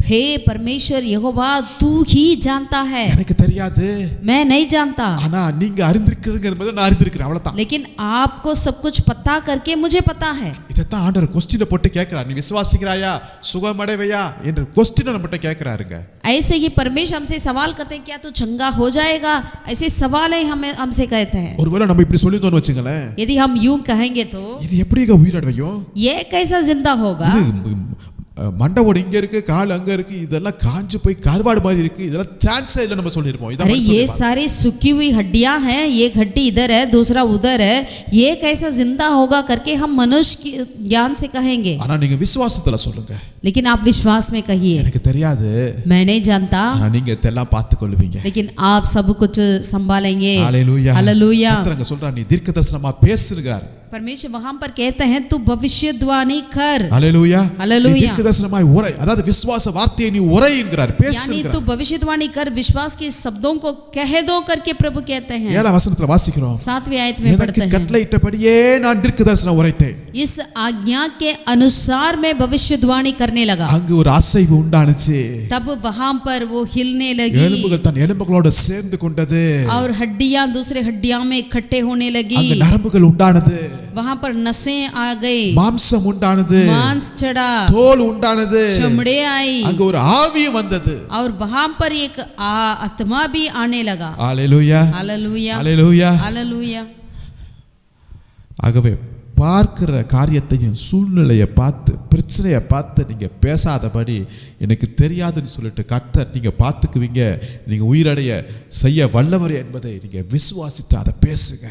हे परमेश्वर यहोवा तू ही जानता है, எனக்கு தெரியாது, मैं नहीं जानता, ஆனா நீங்க அறிந்திருக்கிறீங்கன்றத நான் அறிந்திருக்கிறேன், அவ்வளவுதான். लेकिन आपको सब कुछ पता करके मुझे पता है. இதைத்தான் ஆண்டவர் क्वेश्चन போட்டு கேட்கிறார், நீ விசுவாசிக்கிறாயா, சுகமடைவையா என்ற क्वेश्चन நம்மட்ட கேட்கிறாருங்க. ऐसे ही परमेश्वर हमसे सवाल करते हैं, क्या तू चंगा हो जाएगा? ऐसे सवाल है हमसे कहते हैं. ஒருவேளை நம்ம இப்படி சொல்லிட்டோம்னு வெச்சுங்களேன், यदि हम यूं कहेंगे तो இது எப்படிங்க உயிரடையும்? ये कैसा जिंदा होगा? மண்டவோடு இங்க இருக்கு, கால் அங்க இருக்கு, இதெல்லாம் காஞ்சு போய் கருவாடு மாதிரி இருக்கு, இதெல்லாம் சான்ஸே இல்ல நம்ம சொல்லிருப்போம். अरे ये सारी सूखी हुई हड्डियां हैं, एक हड्डी इधर है दूसरा उधर है, ये कैसा जिंदा होगा करके हम मनुष्य की ज्ञान से कहेंगे. ஆனா நீங்க விசுவாசத்துல சொல்லுங்க, लेकिन आप विश्वास में कहिए, எனக்கு தெரியாது, मैं नहीं जानता, ஆனா நீங்க இதெல்லாம் பார்த்து கொள்வீங்க, लेकिन आप सब कुछ संभालेंगे. Hallelujah, hallelujah. கர்த்தர் சொல்றா, நீ தீர்க்கதரிசனமா பேசுகிறார். परमेश्वर वहां पर कहते हैं, तू भविष्यवाणी कर. Hallelujah, hallelujah. தீர்க்கதரிசனமாய் உரை, அதாவது விசுவாச வார்த்தையை நீ உரை என்கிறார், यानी तू भविष्यवाणी कर, विश्वास के शब्दों को कह दो करके प्रभु कहते हैं. 7 वचனத்துல வாசிக்கிறோம், 7वीं आयत में पढ़ते हैं, கட்டளையிட்டபடியே நான் தீர்க்கதரிசனம் உரைத்தேன். इस आज्ञा के अनुसार मैं भविष्यवाणी करने लगा. அங்கு ஒரு அசைவு உண்டானுச்சு. तब वहां पर वो हिलने लगी, எலும்புகள் தன் எலும்புகளோடு சேர்ந்து கொண்டது, और हड्डियां दूसरे हड्डियां में इकट्ठे होने लगी. அங்கு நரம்புகள் உண்டானது, वहां पर नसें आ गई, மாம்சம் உண்டானது, मांस चढ़ा, தோல் உண்டானது, चमड़े आई, அங்கு ஒரு ஆவியும் வந்தது. और वहां पर एक आत्मा भी आने लगा. ஹalleluya, हालेलुया, ஹalleluya. हालेलुया. ஆகவே பார்க்கிற காரியத்தையும் சூழ்நிலையை பார்த்து பிரச்சனையை பார்த்து நீங்க பேசாதபடி, எனக்கு தெரியாதுன்னு சொல்லிட்டு கர்த்தர் நீங்க பார்த்துக்குவீங்க, நீங்க உயிரடைய செய்ய வல்லவர் என்பதை நீங்க விசுவாசித்து அதை பேசுங்க.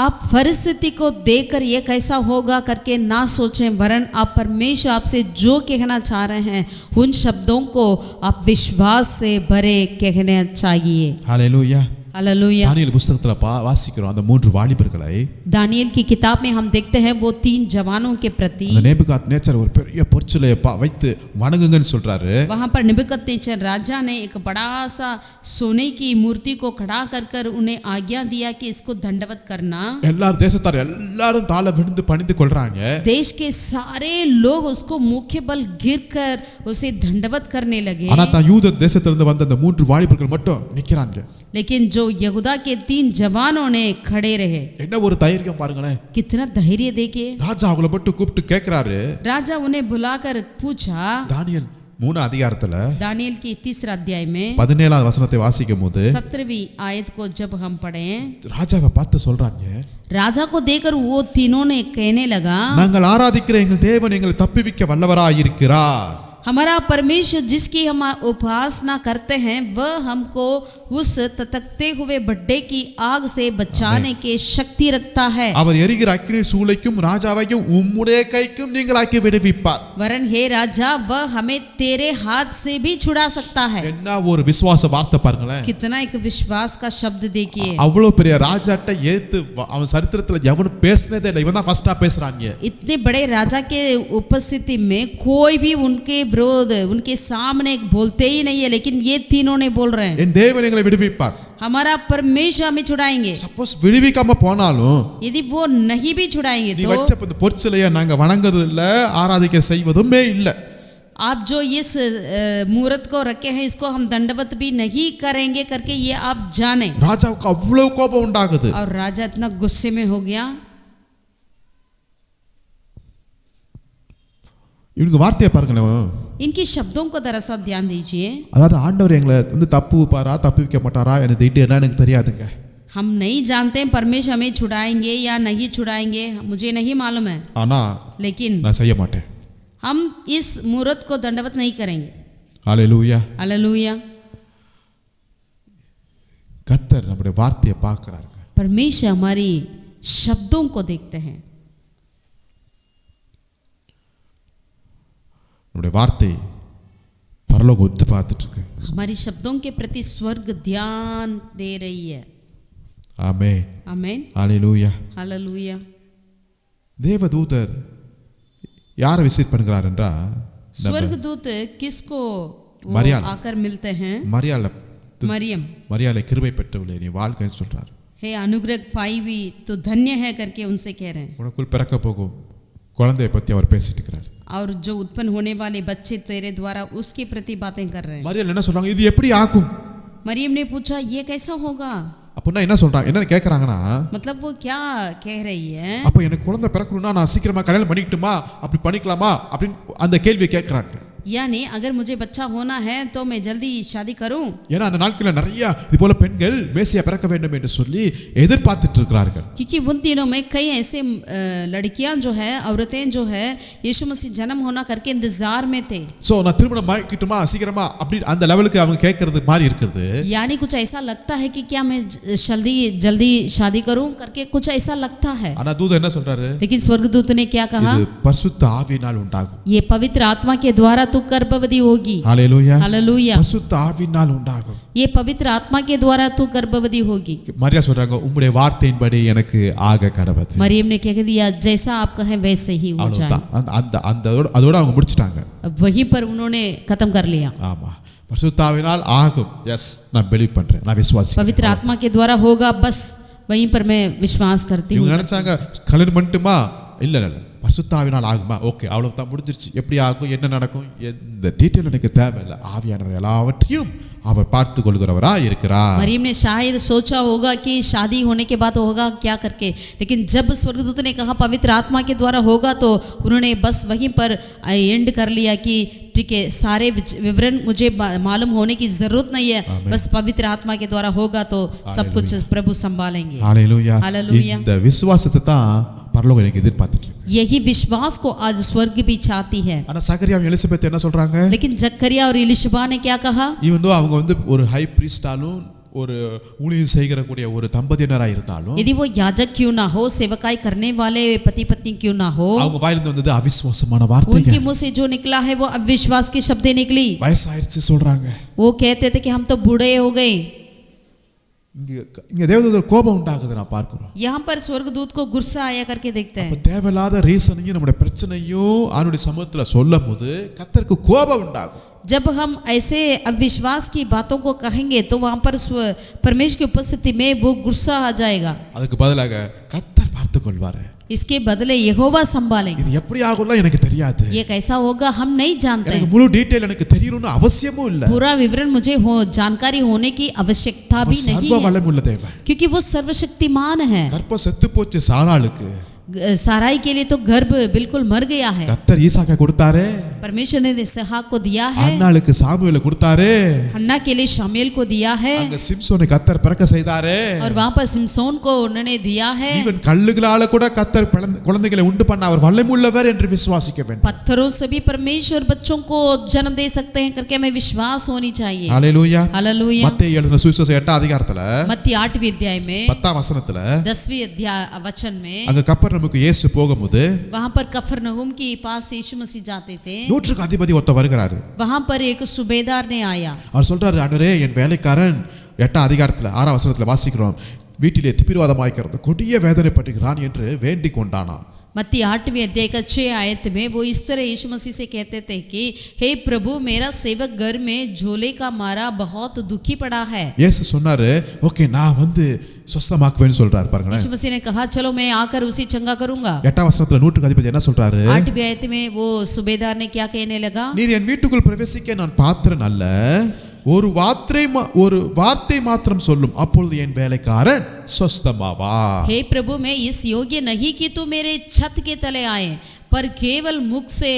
आप परिस्थिति को देखकर ये कैसा होगा करके ना सोचें, वरन आप परमेश्वर आपसे जो कहना चाह रहे हैं उन शब्दों को आप विश्वास से भरे कहने चाहिए. ஹalleluya. हालेलुया. தானியேல் புத்தகத்துல வாசிக்கிறோம் அந்த 3 வாலிபர்களை. दानियेल की किताब में हम देखते हैं वो 3 जवानों के प्रति அந்த நேபுகாத்நேச்சர் ஒரு பெரிய பொற்சிலையை வைத்து வணங்குங்கன்னு சொல்றாரு. वहां पर निबूकदनेस्सर राजा ने एक बड़ा सा सोने की मूर्ति को खड़ा कर उन्हें आज्ञा दिया कि इसको दंडवत करना. எல்லாரும் தேசத்தார் எல்லாரும் தாள விழுந்து பணிந்து கொள்றாங்க. देश के सारे लोग उसको मुख्य बल गिरकर उसे दंडवत करने लगे. ஆனா தான் யூத தேசத்திலிருந்து வந்த அந்த 3 வாலிபர்கள் மட்டும் நிக்கறாங்க. लेकिन जो यहूदा के 3 जवानों ने खड़े रहे. என்ன ஒரு தைரியம் பாருங்களேன். कितना धैर्य देखिए. ராஜா அவங்கள மட்டும் கூப்பிட்டு கேக்குறாரு. राजा उन्हें बुलाकर पूछा. தானியேல் 3 அதிகாரத்துல दानियेल की 3 अध्याय में 17 वचனத்தை வாசிக்கும்போது 17वीं आयत को जब हम पढ़ें, ராஜாவை பார்த்து சொல்றாங்க, राजा को देखकर वो तीनों ने कहने लगा, நாங்கள் ஆராதிக்கிற எங்கள் தேவன் எங்களை தப்புவிக்க வல்லவராய் இருக்கிறார். हमारा परमेश्वर जिसकी हम उपासना करते हैं वह हमको उस ततकते हुए भट्टे की आग से बचाने के शक्ति रखता है। அவர் எரிகிற அக்கினி சூளைக்கும் ராஜாவையும் உம்முடைய கைக்கும் நீங்களாக்கி விடுவிப்பார்। वरन हे राजा वह हमें तेरे हाथ से भी छुड़ा सकता है। என்ன ஒரு விசுவாச வார்த்தை பாருங்களேன்। कितना एक विश्वास का शब्द देखिए। அவ்வளவு பெரிய ராஜாட்ட ஏத்து அவன் சரித்திரத்துல எவனும் பேசினதே இல்லை, இவன் தான் ஃபர்ஸ்டா பேசுறாங்க। इतने बड़े राजा के उपस्थिति में कोई भी उनके विरोध उनके सामने बोलते ही नहीं है, लेकिन ये तीनों ने बोल रहे हैं என் தேவன் எங்களை விடுவிப்பார்। हमारा परमेश्वर हमें छुड़ाएंगे। சப்போஸ் விடுவிக்காம போனாலும் यदि वो नहीं भी छुड़ाएंगे நீ तो வச்ச இந்த பொற்சிலையை நாங்க வணங்குறது இல்ல, ஆராதிக்க செய்வதுமே இல்ல। आप जो इस मूर्त को रखे हैं इसको हम दंडवत भी नहीं करेंगे करके ये आप जाने। ராஜாவுக்கு அவ்வளவு கோபம் உண்டாகுது। और राजा इतना गुस्से में हो गया। இவங்க வார்த்தையை பாருங்களேன்। इनकी शब्दों को दरअसल ध्यान दीजिए। அதாவது ஆண்டவர் எங்களை தப்பு வைப்பாரா தப்பு வைக்க மாட்டாரா எனக்கு தெரியாதுங்க। हम नहीं जानते हैं परमेश्वर हमें छुड़ाएंगे या नहीं छुड़ाएंगे, मुझे नहीं मालूम है, ஆனா लेकिन நான் செய்ய மாட்டேன்। हम इस मूर्त को दंडवत नहीं करेंगे। ஹல்லேலூயா हालेलुया। கர்த்தர் நம்முடைய வார்த்தையை பார்க்கறாருங்க। परमेश्वर हमारी शब्दों को देखते हैं। நம்முடைய வார்த்தை பரலோகம் உத்து பார்த்துட்டு இருக்கு। हमारी शब्दों के प्रति स्वर्ग ध्यान दे रही है। ஆமென் आमीन ஹல்லேலூயா। हालेलुया। தேவதூதர் யாரை விசிட் பண்ணுகிறார் என்றா स्वर्गदूत किसको वो मरियम। आकर मिलते हैं? மரியாள் மரியாளை கிருபை பெற்றவளே நீ வாழ்க்கைன்னு சொல்றார்। हे अनुग्रह पाई हुई तो धन्य है करके उनसे कह रहे हैं। உனக்குள் பிறக்க போகும் குழந்தையை பத்தி அவர் பேசிட்டு இருக்கிறார்। और जो उत्पन्न होने वाले बच्चे तेरे द्वारा उसके प्रति बातें कर रहे हैं। மரியாள் என்ன சொல்றாங்க, இது எப்படி ஆகும்? मरियम ने पूछा ये कैसा होगा? அப்படின்னா என்ன சொல்றாங்க, என்ன கேட்கறாங்கன்னா मतलब वो क्या कह रही है? அப்ப எனக்கு குழந்தை பிறக்கணும்னா நான் சீக்கிரமா கல்யாணம் பண்ணிக்கிட்டுமா, அப்படி பண்ணிக்கலாமா அப்படின்னு அந்த கேள்வியை கேட்கறாங்க। यानी अगर मुझे बच्चा होना है तो मैं जल्दी शादी करूं? ஏன்னா அந்த நாட்களில் நிறைய இது போல பெண்கள் மேசியா பிறக்க வேண்டும் என்று சொல்லி எதிர்பார்த்துட்டு இருக்கிறார்கள்। क्योंकि उन दिनों में कई ऐसे लड़कियां जो है औरतें जो है यीशु मसीह जन्म होना करके इंतजार में थे। சோ நான் திருமணம் ஆகிக்கிட்டுமா சீக்கிரமா அப்படி அந்த லெவலுக்கு அவங்க கேட்கறது மாதிரி இருக்குது। यानी कुछ ऐसा लगता है कि क्या मैं जल्दी शादी करूं करके कुछ ऐसा लगता है। ஆனா தூதன் என்ன சொல்றாரு, लेकिन स्वर्गदूत ने क्या कहा? இது பரிசுத்த ஆவியினால் உண்டாகும்। ये पवित्र आत्मा के द्वारा तू गर्भवती होगी। ஹல்லேலூயா हालेलुया। பரிசுத்த ஆவியினால் உண்டாகும்। ये पवित्र आत्मा के द्वारा तू गर्भवती होगी। மரியா சொல்றாங்க உம்முடைய வார்த்தையின்படி எனக்கு ஆக கடவது। मरियम ने कह दिया जैसा आप कहें वैसे ही हो जाए। அதோட அவங்க முடிச்சிட்டாங்க। वहीं पर उन्होंने खत्म कर लिया। ஆமா பரிசுத்த ஆவியினால் ஆகும்। எஸ் நான் பிலீவ் பண்றேன், நான் விசுவாசிக்கிறேன்। पवित्र आत्मा के द्वारा होगा, बस वहीं पर मैं विश्वास करती हूँ। இவங்க நினைச்சாங்க கல்யாணம் பண்ணிட்டுமா, இல்ல இல்ல பரிசுத்த ஆவியினால் ஆகுமா, ஓகே அவ்வளவுதான் முடிஞ்சிருச்சு, எப்படி ஆகும் என்ன நடக்கும் எந்த டீட்டெயில் எனக்கு தேவையில்லை, ஆவியானவர் எல்லாவற்றையும் அவர் பார்த்து கொள்கிறவரா இருக்கிறார்। मरियम ने शायद सोचा होगा कि शादी होने के बाद होगा क्या करके, लेकिन जब स्वर्गदूत ने कहा पवित्र आत्मा के द्वारा होगा तो उन्होंने बस वहीं पर एंड कर लिया कि ठीक है सारे विवरण मुझे मालूम होने की जरूरत नहीं है, बस पवित्र आत्मा के द्वारा होगा तो सब कुछ प्रभु संभालेंगे। हालेलुया। हालेलुया। இந்த விசுவாசத்தை தான் பரலோகம் எனக்கு எதிர்பார்த்துட்டு இருக்கு। यही विश्वास को आज स्वर्ग भी चाहती है। ஆனா சகரியாவும் எலிசபெத் என்ன சொல்றாங்க, लेकिन जकरिया और एलिशबा ने क्या कहा? ஈவன் தோ அவங்க ஒரு ஹை பிரீஸ்டாலும் ஒரு ஊழியம் செய்யக்கூடிய ஒரு தம்பதியினரா இருந்தாலும், यदि वो याजक क्यों ना हो, सेवकाई करने वाले पति पत्नी क्यों ना हो, அவங்க வாயிலிருந்து வந்தது அவிசுவாசமான வார்த்தைகள்। उनके मुंह से जो निकला है वो अविश्वास की शब्दें निकली। வயசாயிருச்சு சொல்றாங்க। वो कहते थे कि हम तो बूढ़े हो गए। இங்க தேவதூதர் கோபம் உண்டாகுது நான் பார்க்கிறோம்। यहाँ पर स्वर्गदूत को गुस्सा आया करके देखते அப்ப हैं। தேவையில்லாத ரீசனையும் நம்முடைய பிரச்சனையும் அவருடைய சமூகத்துல சொல்லும்போது கர்த்தருக்கு கோபம் உண்டாகும்। जब हम ऐसे अविश्वास की बातों को कहेंगे तो वहां पर परमेश्वर की उपस्थिति में वो गुस्सा आ जाएगा। அதுக்கு பதிலாக கர்த்தர் பார்த்துக் கொள்வாரு। इसके बदले यहोवा संभालेंगे। இது எப்படி ஆகும்ல எனக்கு தெரியாது, ये कैसा होगा हम नहीं जानते। எனக்கு முழு டீடைல் எனக்கு தெரியணும்னு அவசியமும் இல்ல। पूरा विवरण मुझे जानकारी होने की आवश्यकता भी नहीं சர்வ है, வல்லமுள்ள தேவன்। क्योंकि वो सर्वशक्तिमान है। கர்ப்பம் செத்து போச்சு சாராளுக்கு, साराई के लिए तो गर्भ बिल्कुल मर गया है। கர்த்தர் ஈசாக்கை கொடுத்தாரு, परमेश्वर ने इसहाक को दिया है, அன்னாளுக்கு சாமுவேலை கொடுத்தாரு, हन्ना के लिए शामुएल को दिया है, அங்க சிம்சோனை கர்த்தர் பிறக்க செய்தாரு, और वहां पर सिमसोन को उन्होंने दिया है। ஈவன் கல்லுகளால கூட கர்த்தர் குழந்தைகளை உண்டு பண்ண அவர் வல்லமையுள்ளவர் என்று விசுவாசிக்க வேண்டும். पत्थरों से भी परमेश्वर बच्चों को जन्म दे सकते हैं करके हमें विश्वास होनी चाहिए। ஹல்லேலூயா. हालेलुया। மத்தேயு எழுதின சுவிசேஷம் 8 அதிகாரத்துல मत्ती 8वीं अध्याय में 10 வசனத்துல 10वीं अध्याय वचन में அங்க கப்பர்நகமுக்கு இயேசு போகும்போது वहां पर कफरनहूम के पास यीशु मसीह जाते थे। நூற்றுக்கு அதிபதி ஒருத்தர் வருகிறாரு. वहां पर एक सूबेदार ने आया। அவர் சொல்றாரு, ஆண்டவரே என் வேலைக்காரன் 8 அதிகாரத்துல 6 வசனத்துல வாசிக்கிறோம், வீட்டிலே திப்பிரவாதமாய்க்கிறது கொடிய வேதனைப்படுகிறான் என்று வேண்டிக் கொண்டானா. मत्ती 8वीं अध्याय का 6 आयत में वो इस तरह यीशु मसीह से कहते थे कि हे प्रभु मेरा सेवक घर में झोले का मारा बहुत दुखी पड़ा है। இயேசு சொன்னாரு, ஓகே நான் வந்து சுஸ்தமாக்குவேன்னு சொல்றாரு பாருங்க. यीशु मसीह ने कहा चलो मैं आकर उसी चंगा करूंगा। 8 वசனத்துல நூற்றுக்கு அதிபதி என்ன சொல்றாரு? 8वीं आयत में वो सूबेदार ने क्या कहने लगा? நீர் என் வீட்டுக்குள் பிரவேசிக்க நான் பாத்திரன் அல்ல, ஒரு வார்த்தை மாத்திரம் சொல்லும், அப்பொழுது என் வேலைக்காரன் சொஸ்தமாவா. हे प्रभु मैं इस योग्य नहीं कि तू मेरे छत के तले आए, पर केवल मुख से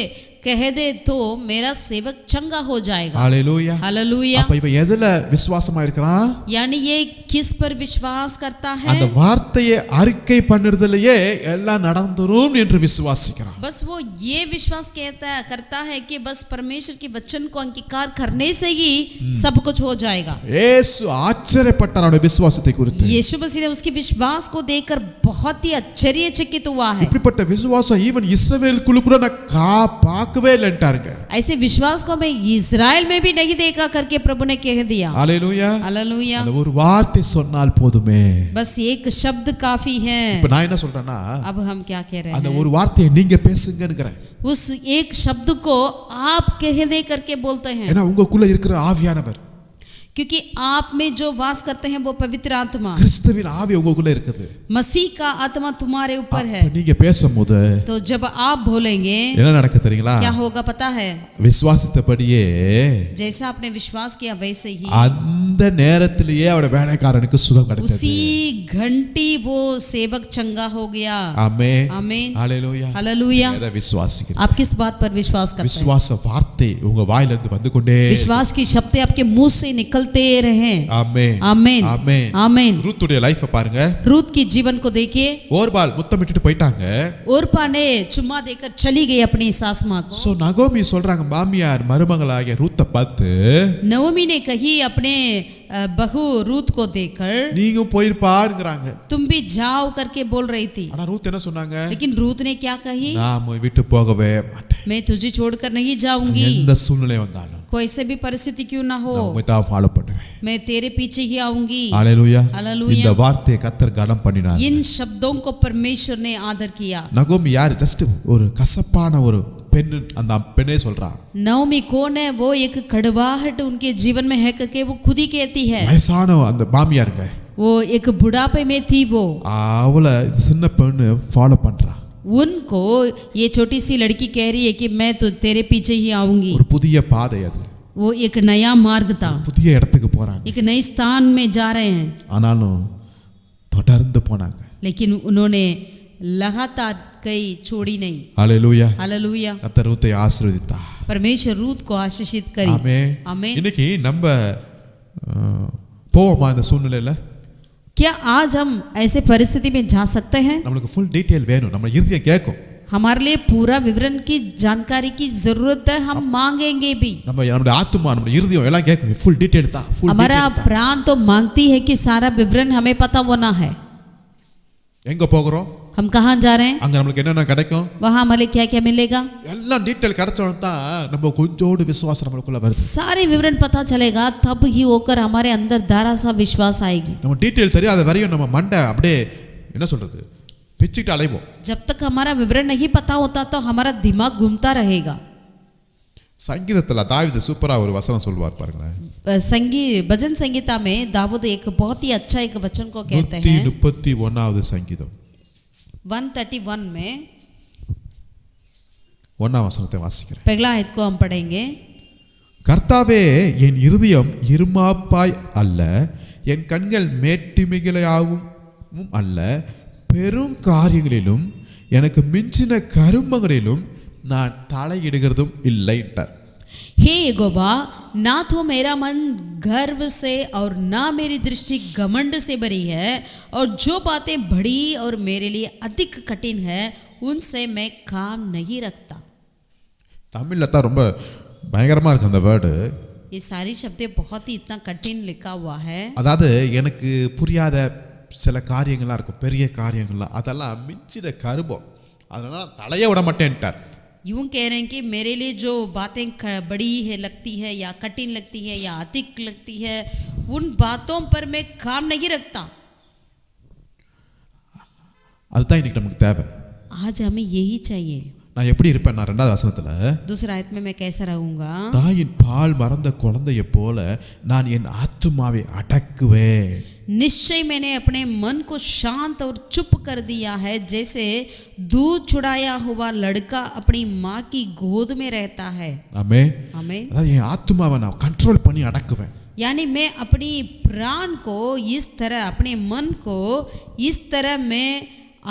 कह दे तो मेरा सेवक चंगा हो जाएगा। हालेलुया. हालेलुया। அப்ப இவன் எதுல விசுவாசமா இருக்கிறான்? यानी ये किस पर विश्वास करता है? அந்த வார்த்தையை அறிக்கை பண்ணுறதுலயே எல்லாம் நடந்துரும் என்று விசுவாசிக்கிறான். बस वो ये विश्वास करता है कि बस परमेश्वर के वचन को अंगीकार करने से ही सब कुछ हो जाएगा। இயேசு ஆச்சரியப்பட்டார் அவருடைய விசுவாசத்தை குறித்து. यीशु मसीह ने उसके विश्वास को देखकर बहुत ही आश्चर्यचकित हुआ है। இப்படிப்பட்ட விசுவாசம் ஈவன் இஸ்ரவேலுக்குள்ள கூட நான் பார்க்கவே இல்லைன்றாங்க. ऐसे विश्वास को मैं इजराइल में भी नहीं देखा करके प्रभु ने कह दिया। हालेलुया. हालेलुया। அந்த ஒரு வார்த்தை சொன்னால் போதுமே. बस एक शब्द काफी है। இப்ப நான் என்ன சொல்றேன்னா, अब हम क्या कह रहे அந்த हैं? ஒரு வார்த்தையை நீங்க பேசுங்கங்கறேன். उस एक शब्द को आप कह दे करके बोलते हैं, ஏன்னா உங்களுக்குள்ள இருக்கிற ஆவியானவர், क्योंकि आप में जो वास करते हैं वो पवित्र आत्मा, கிறிஸ்துவின் ஆவி உங்களுக்குள்ள இருக்குது. मसीह का आत्मा तुम्हारे ऊपर है। அப்ப நீங்க பேசும்போது तो जब आप बोलेंगे என்ன நடக்குது தெரியுங்களா? क्या होगा पता है? விசுவாசித்தபடியே जैसा आपने विश्वास किया वैसे ही அந்த நேரத்திலேயே அவருடைய வேலைக்காரனுக்கு சுகம் கிடைத்தது. उसी घंटी वो सेवक चंगा हो गया। ஆமென். आमीन। ஹalleluya. हालेलुया। எதை விசுவாசிக்கிறீங்க? आप किस बात पर विश्वास करते हैं? விசுவாச வார்த்தை உங்க வாயிலிருந்து வந்து கொண்டே विश्वास की शब्दें आपके मुंह से निकलते रहे। ஆமென். आमीन। ஆமென். आमीन। ரூத்துடைய லைஃபை பாருங்க. रूत की जीवन को देखिए। ஓர்பால் முத்தமிட்டுட்டு போயிட்டாங்க. ओरपा ने चुम्मा देकर चली गई अपनी सास मां को। சோ நகோமி சொல்றாங்க, மாமியார் மருமகளாகிய ரூத்தை பார்த்து, नवमी ने कही अपने बहू रूत को देखकर நீங்க போயிருப்பாருங்கறாங்க. तुम भी जाओ करके बोल रही थी। ஆனா ரூத் என்ன சொன்னாங்க? लेकिन रूत ने क्या कही? நான் விட்டு போகவே மாட்டேன். मैं तुझे छोड़कर नहीं जाऊंगी, எந்த சூழ்நிலை வந்தாலும் कोई से भी परिस्थिति क्यों ना हो, நான் உங்களை தான் ஃபாலோ பண்ணுவேன். मैं तेरे पीछे ही आऊंगी। ஹalleluya. हालेलुया। இந்த வார்த்தையை கர்த்தர் கனம் பண்ணினார். इन शब्दों को परमेश्वर ने आदर किया। நகோமி யார்? ஜஸ்ட் ஒரு கசப்பான ஒரு பெண், அந்த பெண்ணே சொல்றா. नवमी कौन है? वो एक कड़वाहट उनके जीवन में है करके वो खुद ही कहती है। வயசான அந்த மாமியாருங்க, वो एक बुढ़ापे में थी, वो அவளை சின்ன பெண்ணு ஃபாலோ பண்றா. उनको ये छोटी सी लड़की कह रही है कि मैं तो तेरे पीछे ही आऊंगी। ஒரு புதிய பாதை அது. वो एक नया मार्ग था, புதிய இடத்துக்கு போறாங்க. एक नए स्थान में जा रहे हैं। ஆனாலும் தொடர்ந்து போனாங்க. लेकिन उन्होंने लगातार कई छोड़ी नहीं। ஹalleluya. हालेलुया। கர்த்தர் ரூத்தை ஆசீர்வதித்தார். परमेश्वर रूत को आशीषित करी। ஆமென். आमीन। இன்னைக்கு நம்ம போவோமா இந்த சூழ்நிலையில? क्या आज हम ऐसे परिस्थिति में जा सकते हैं? நமக்கு ஃபுல் டீடைல் வேணும். நம்ம இருதயம் கேட்கும். हमारे लिए पूरा विवरण की जानकारी की जरूरत है, हम मांगेंगे भी। நம்முடைய ஆத்துமா, நம்முடைய இருதயம் எல்லாம் கேட்கும். ஃபுல் டீடைல் தான். हमारा प्राण तो मांगती है कि सारा विवरण हमें पता होना है। எங்க போகிறோம்? हम कहाँ जा रहे हैं? அங்க நமக்கு என்னென்ன கிடைக்கும்? वहाँ हमें क्या क्या मिलेगा? எல்லாம் டீடைல் கிடைச்சோன்னு தான் நம்ம கொஞ்சோடு விசுவாசம் நமக்குள்ள வருது. सारे विवरण पता चलेगा तब ही होकर हमारे अंदर धारा सा विश्वास आएगी। நம்ம டீடைல் தெரியாத வரையும் நம்ம மண்டை அப்படியே என்ன சொல்றது, பிச்சிட்டு அலைவோம். जब तक हमारा विवरण नहीं पता होता तो हमारा दिमाग घूमता रहेगा। சங்கீதத்துல தாவீது சூப்பரா ஒரு வசனம் சொல்வார் பாருங்களேன். भजन संगीता में दाऊद एक बहुत ही अच्छा एक वचन को कहते हैं। 131வது சங்கீதம் 131 में 1ஆம் வசனத்தை வாசிக்கிறேன். पहला आयत को हम पढ़ेंगे। கர்த்தாவே என் இருதயம் இருமாப்பாய் அல்ல, என் கண்கள் மேட்டிமைகளாகவும் அல்ல, பெரும் காரியங்களிலும் எனக்கு மிஞ்சின கருமங்களிலும் நான் தலையிடுகிறதும் இல்லைன்றார். हे यहोवा, ना तो मेरा मन गर्व से और ना मेरी दृष्टि घमंड से भरी है, और जो बातें बड़ी और मेरे लिए अधिक कठिन है उनसे मैं काम नहीं रखता. தமிழ்ல தான் ரொம்ப பயங்கரமா இருக்கு அந்த வேர்டு. ये सारी शब्दें बहुत ही इतना कठिन लिखा हुआ है. அதாவது எனக்கு புரியாத சில காரியங்கள்லாம் இருக்கும், பெரிய காரியங்கள்லாம், அதெல்லாம் மிஞ்சின கருமம், அதனால தலையை விட மாட்டேன்ட்டார். यूं कह रहे हैं कि मेरे लिए जो बातें बड़ी है लगती है या कठिन लगती है या अधिक लगती है, उन बातों पर मैं काम नहीं रखता. அதுதான் இன்னைக்கு நமக்கு தேவை. आज हमें यही चाहिए. நான் எப்படி இருப்பேன்? நான் 2வது வசனத்துல, दूसरा आयत में मैं कैसा रहूंगा? தாயின் பால் மறந்த குழந்தையை போல நான் என் ஆத்துமாவை அடக்குவேன். निश्चय मैंने अपने मन को शांत और चुप कर दिया है, जैसे दूध छुड़ाया हुआ लड़का अपनी माँ की गोद में रहता है. ஆமென். आमीन. அதாவது என் ஆத்துமாவை நான் கண்ட்ரோல் பண்ணி அடக்குவேன். यानी मैं अपनी प्राण को इस तरह, अपने मन को इस तरह मैं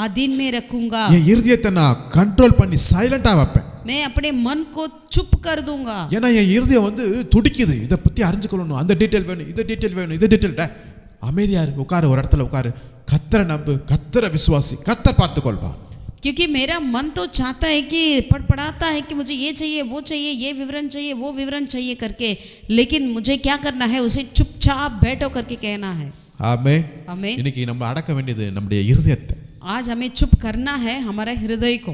अधीन में रखूंगा. என் இருதயத்தை நான் கண்ட்ரோல் பண்ணி சைலண்டா வைப்பேன். मैं अपने मन को चुप कर दूंगा. ஏன்னா என் இருதயம் வந்து துடிக்குது, இதை பத்தி அறிஞ்சுக்கணும், அந்த டீட்டெயில் வேணும், இந்த டீட்டெயில் வேணும், இந்த டீட்டெயில். அமைதியா இரு, உட்காரு, ஒரு இடத்துல உட்காரு, கத்தரை நம்பு, கத்தரை விசுவாசி, கத்தர் பார்த்துக்கொள்வார். क्योंकि मेरा मन तो चाहता है कि पड़पड़ाता है कि मुझे ये चाहिए, वो चाहिए, ये विवरण चाहिए, वो विवरण चाहिए करके, लेकिन मुझे क्या करना है? उसे चुपचाप बैठो करके कहना है. ஆமென். आमीन. இன்னைக்கு நம்ம அடக்க வேண்டியது நம்முடைய இருதயத்தை. आज हमें चुप करना है हमारे हृदय को.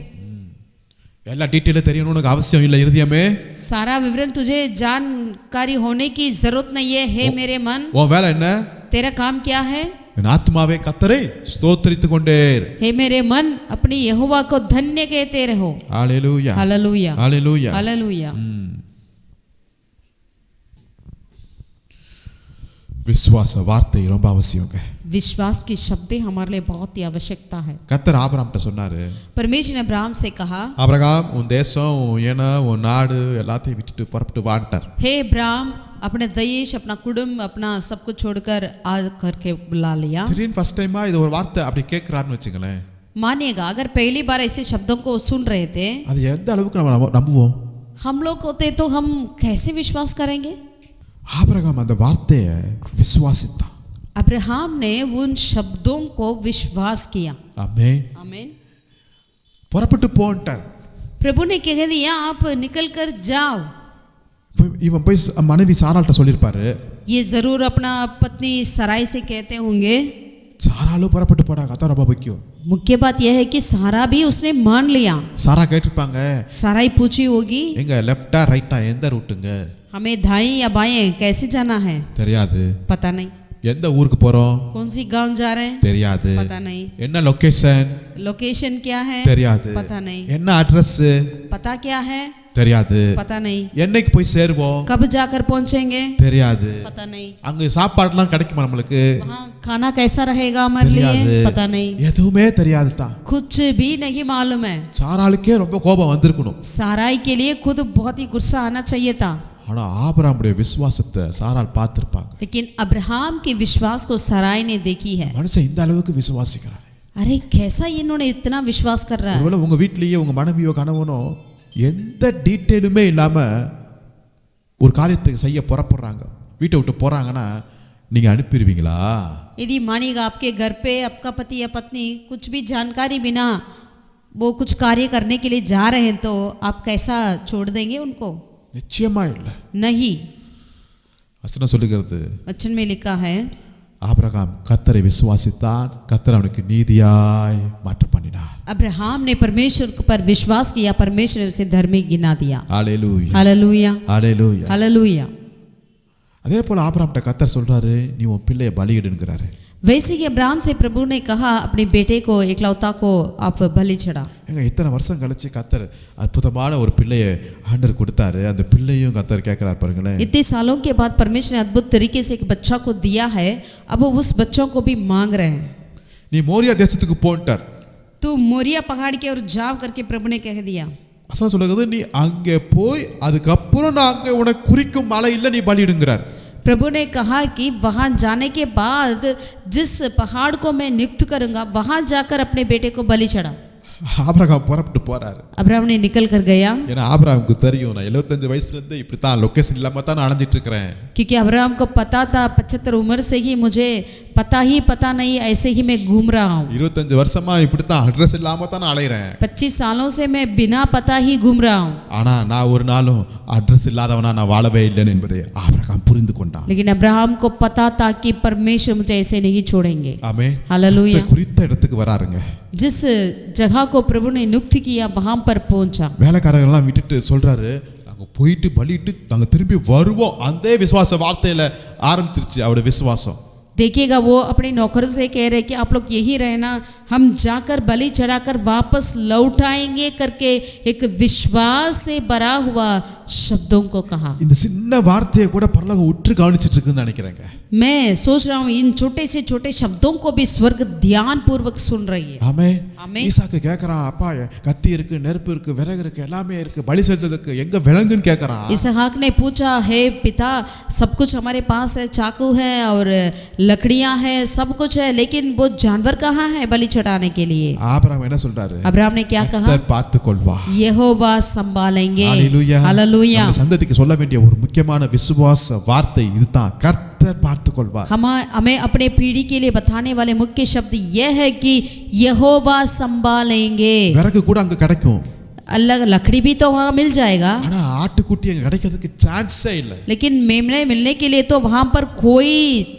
எல்லா டீட்டெயிலும் தெரியணும் உனக்கு அவசியம் இல்லை இருதயமே. सारा विवरण तुझे जानकारी होने की जरूरत नहीं है. हे मेरे मन, உன் வேலை என்ன? तेरा काम क्या है? என் ஆத்மாவே கத்தரை ஸ்தோத்திரித்துக் கொண்டே இரு. हे मेरे मन, अपनी यहोवा को धन्य कहते रहो. ஹalleluya, हालेलुया, ஹalleluya, हालेलुया. விசுவாச வார்த்தை ரொம்ப அவசியங்க. विश्वास की शब्दें हमारे लिए बहुत ही आवश्यकता है. கத்தர் ஆபிரகாம்கிட்ட சொன்னாரு, परमेश्वर ने अब्राहम से कहा, ஆபிரகாம் உன் தேசம், உன் இனம், உன் நாடு எல்லாத்தையும் விட்டுட்டு புறப்பட்டு வான்ட்டார். हे अब्राहम, अपने देश, अपना कुटुंब, अपना सब कुछ छोड़कर आ करके बुला लिया. திடீர்னு ஃபர்ஸ்ட் டைமா இது ஒரு வார்த்தை அப்படி கேட்கறாருன்னு வச்சுங்களேன். मानिएगा, अगर पहली बार ऐसे शब्दों को सुन रहे थे, அது எந்த அளவுக்கு நம்ம நம்புவோம்? हम लोग होते तो हम कैसे विश्वास करेंगे? ஆபிரகாம் அந்த வார்த்தையை விசுவாசித்தான். अब्राहम ने उन शब्दों को विश्वास किया. ஆமென். आमीन. புறப்பட்டு போன்ட்டார். प्रभु ने कह दिया, आप निकल कर जाओ. இவன் போய் மனைவி சாராள்கிட்ட சொல்லியிருப்பாரு. ये जरूर अपना पत्नी सराय से कहते होंगे. சாராலும் புறப்பட்டு போனாங்க, அதான் ரொம்ப முக்கியம். मुख्य बात यह है कि सारा भी उसने मान लिया. சாரா கேட்டிருப்பாங்க, साराई पूछी होगी, எங்க லெஃப்டா ரைட்டா எந்த ரூட்டுங்க? हमें दाएं या बाएं कैसे जाना है? தெரியாது. पता नहीं. எந்த ஊருக்கு போறோம்? कौन सी गांव जा रहे हैं? தெரியாது. पता नहीं. என்ன லொகேஷன்? लोकेशन क्या है? தெரியாது. पता नहीं. என்ன அட்ரஸ்? पता क्या है? தெரியாது. पता नहीं. என்னைக்கு போய் சேருவோம்? कब जाकर पहुंचेंगे? தெரியாது. पता नहीं. அங்க சாப்பாடுலாம் கிடைக்குமா நம்மளுக்கு? वहाँ खाना कैसा रहेगा हमारे लिए? पता नहीं. எதுவுமே தெரியாது தான். कुछ भी नहीं मालूम है. சாராளுக்கே ரொம்ப கோபம் வந்திருக்கணும். साराई के लिए खुद बहुत ही गुस्सा आना चाहिए था. ஆனா ஆபிரகாமுடைய விசுவாசத்தை சாராள் பார்த்திருப்பாங்க. लेकिन अब्राहम के विश्वास को साराई ने देखी है. மனுஷன் இந்த அளவுக்கு விசுவாசிக்கிறான். अरे कैसा इन्होंने इतना विश्वास कर रहा है? ஒருவேளை உங்க வீட்லயே உங்க மனைவியோ கணவனோ எந்த டீட்டெயிலுமே இல்லாம ஒரு காரியத்தை செய்ய புறப்படுறாங்க, வீட்டை விட்டு போறாங்கன்னா நீங்க அனுப்பிடுவீங்களா? यदि मानिएगा आपके घर पे आपका पति या पत्नी कुछ भी जानकारी बिना वो कुछ कार्य करने के लिए जा रहे हैं, तो आप कैसा छोड़ देंगे उनको? நிச்சயமா இல்லை. नहीं. வசனம் சொல்லுகிறது, वचन में लिखा है, ஆபிரகாம் கர்த்தரை விசுவாசித்தான், கர்த்தர் அவனுக்கு நீதியாய் மாற்ற பண்ணினார். अब्राहम ने परमेश्वर पर विश्वास किया, परमेश्वर ने उसे धर्मी गिना दिया. ஹalleluya, हालेलुया, ஹalleluya, हालेलुया. அதே போல ஆபிரகாம்கிட்ட கர்த்தர் சொல்றாரு, நீ உன் பிள்ளையை பலியிடுங்கறாரு. वैसे ही अब्राहम से प्रभु ने कहा, अपने बेटे को, एकलौता को आप बलि चढ़ा. எங்க இத்தனை வருஷம் கழிச்சு கர்த்தர் அற்புதமான ஒரு பிள்ளையை ஆண்டவர் கொடுத்தாரு. அந்த பிள்ளையும் கர்த்தர் கேட்கிறார் பாருங்களேன். इतने सालों के बाद परमेश्वर ने अद्भुत तरीके से एक बच्चा को दिया है, अब वो उस बच्चों को भी मांग रहे हैं. நீ மோரியா தேசத்துக்கு போன்ட்டார். तू मोरिया पहाड़ की ओर जाओ करके प्रभु ने कह दिया. வசனம் சொல்லுகிறது, நீ அங்கே போய் அதுக்கப்புறம் நான் அங்கே உனக்கு குறிக்கும் மலையில் நீ பலியிடுங்கிறார். प्रभु ने कहा कि वहां जाने के बाद जिस पहाड़ को मैं नियुक्त करूंगा, वहां जाकर अपने बेटे को बलि चढ़ा. ஆபிரகாம் புறப்பட்டு போறாரு. अब्राहम ने निकल कर गया, ஏன்னா ஆபிரகாமுக்கு தெரியும் நான் 75 வயசுல இருந்து இப்படி தான் லொகேஷன் இல்லாம தான் அலைஞ்சிட்டு இருக்கிறேன். क्योंकि अब्राहम को पता था 75 उम्र से ही मुझे पता नहीं, ऐसे ही मैं घूम रहा हूँ. 25 வருஷமா இப்படி தான் அட்ரஸ் இல்லாம தான் அலையறேன். 25 सालों से मैं बिना पता ही घूम रहा हूँ. ஆனா நான் ஒரு நாளும் அட்ரஸ் இல்லாதவனா நான் வாழவே இல்லை என்பதை ஆபிரகாம் புரிந்து கொண்டான். लेकिन अब्राहम को पता था कि परमेश्वर मुझे ऐसे नहीं छोड़ेंगे. ஆமென். हालेलुया. குறித்த இடத்துக்கு வராருங்க. जिस जगह को प्रभु ने नियुक्त किया वहां पर पहुंचा. வேலைக்காரங்க எல்லாம் விட்டுட்டு சொல்றாரு நாங்க போயிட்டு பலிட்டு நாங்க திரும்பி வருவோம். அந்த விசுவாச வார்த்தையில ஆரம்பிச்சிருச்சு அவருடைய விசுவாசம். देखिएगा वो अपने नौकरों से कह रहे कि आप लोग यही रहना, हम जाकर बलि चढ़ाकर वापस लौट आएंगे करके एक विश्वास से भरा हुआ शब्दों को कहा. இந்த சின்ன வார்த்தையை கூட பரலோகம் உற்று கவனிச்சிட்டு இருக்குன்னு நினைக்கிறேங்க. मैं सोच रहा हूँ इन छोटे से छोटे शब्दों को भी स्वर्ग ध्यान पूर्वक सुन रही है. ஆமென். ஆமென். ஈசாக்கு கேக்குறான் அப்பா கத்தி இருக்கு நெருப்பு இருக்கு விறகு இருக்கு எல்லாமே இருக்கு பலி செலுத்துறதுக்கு எங்க விலங்குன்னு கேக்குறான். इसहाक ने पूछा हे पिता सब कुछ हमारे पास है, चाकू है और लकड़ियां है, सब कुछ है, लेकिन वो जानवर कहाँ है बलि चढ़ाने के लिए. ஆபிரகாம் என்ன சொல்றாரு? अब्राहम ने क्या कहा? கர்த்தர் பார்த்துக்கொள்வா. यहोवा संभालेंगे. ஹalleluya. हालेलुया. நம்ம சந்ததிக்கு சொல்ல வேண்டிய ஒரு முக்கியமான விசுவாச வார்த்தை இதுதான், கர்த்தர் பார்த்துக்கொள்வா. हमें अपने पीढ़ी के लिए बताने वाले मुख्य शब्द यह है कि यहोवा संभालेंगे. விறகு கூட அங்க கிடைக்கும், अल्लाह लकड़ी भी तो वहाँ मिल जाएगा, ஆனா ஆட்டுக்குட்டி அங்க கிடைக்கிறதுக்கு சான்ஸே இல்ல. लेकिन मेमने मिलने के लिए तो वहां पर कोई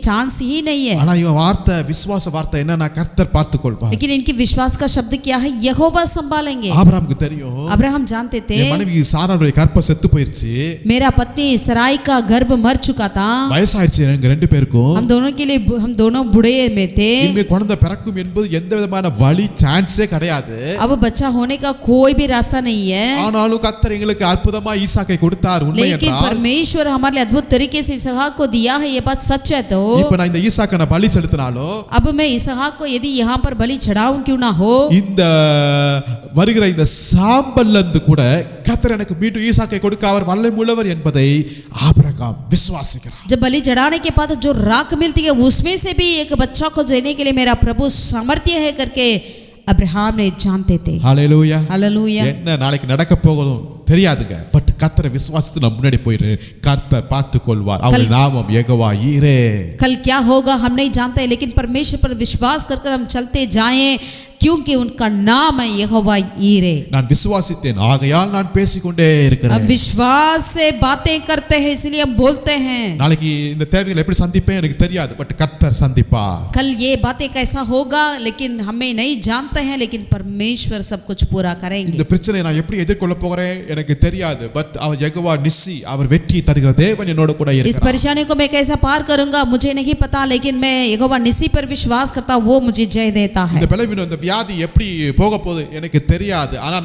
चांस ही नहीं है. ஆனா இவன் வார்த்தை விசுவாச வார்த்தை என்னன்னா கர்த்தர் பார்த்துக்கொள்வா. लेकिन इनकी विश्वास का शब्द क्या है? यहोवा संभालेंगे. ஆபிரகாமுக்கு தெரியும் अब्राहम जानते थे என் மனைவி சாராளுடைய கற்பம் செத்து போயிருச்சு, मेरा पत्नी सराय का गर्भ मर चुका था, வயசாயிடுச்சு எங்க ரெண்டு பேருக்கும், हम दोनों के लिए हम दोनों बूढ़े में थे, இனிமே குழந்தை பிறக்கும் என்பது எந்த விதமான வழி சான்ஸே கிடையாது. अब बच्चा होने का कोई भी रास्ता नहीं है. ஆனாலும் கர்த்தர் எங்களுக்கு அற்புதமா ஈசாக்கை கொடுத்தார். உண்மை लेकिन என்றால் परमेश्वर हमारे लिए अद्भुत तरीके से इसहाक को दिया है, ये बात सच है. तो இப்ப நான் இந்த ஈசாக்கை நான் பலி செலுத்தினாலும் अब मैं इसहाक को यदि यहाँ पर बलि चढ़ाऊं क्यों ना हो, இந்த வருகிற இந்த சாம்பல்ல இருந்து கூட கர்த்தர் எனக்கு மீண்டும் ஈசாக்கை கொடுக்க அவர் வல்லமை உள்ளவர் என்பதை ஆபிரகாம் விசுவாசிக்கிறார். जब बलि चढ़ाने के बाद जो राख मिलती है उसमें से भी एक बच्चा को देने के लिए मेरा प्रभु सामर्थ्य है करके अब्राहम ने जानते थे. ஹalleluya. हालेलुया. என்ன நாளைக்கு நடக்க போகுதும் தெரியாதுங்க, பட் கர்த்தரை விசுவாசித்து நம்ம முன்னாடி போயிரு, கர்த்தர் பார்த்துக் கொள்வார். அவர் நாமம் யெகோவா ஈரே. कल क्या होगा हम नहीं जानते, लेकिन परमेश्वर पर विश्वास कर हम चलते जाएं क्योंकि उनका नाम है यहोवा ईरे. நான் விசுவாசித்தேன் ஆகையால் நான் பேசிக்கொண்டே अब இருக்கிறேன். विश्वास से बातें करते हैं इसलिए हम बोलते हैं. நாளைக்கு இந்த தேவைகளை எப்படி சந்திப்பேன் எனக்கு தெரியாது, பட் கர்த்தர் சந்திப்பார். कल ये बातें कैसा होगा लेकिन हमें नहीं जानते हैं, लेकिन परमेश्वर सब कुछ पूरा करेंगे. இந்த பிரச்சனையை நான் எப்படி எதிர்கொள்ள போகிறேன் எனக்கு தெரியாது, பட் அவர் யெகோவா நிசி, அவர் வெற்றி தருகிற தேவன் என்னோட கூட इस இருக்கிறார். परेशानी को मैं कैसा पार करूंगा मुझे नहीं पता, लेकिन मैं यहोवा निसी पर विश्वास करता हूं, वो मुझे जय देता है. இந்த பலவீனம் இந்த வியாதி எப்படி போக போகுது எனக்கு தெரியாது, ஆனா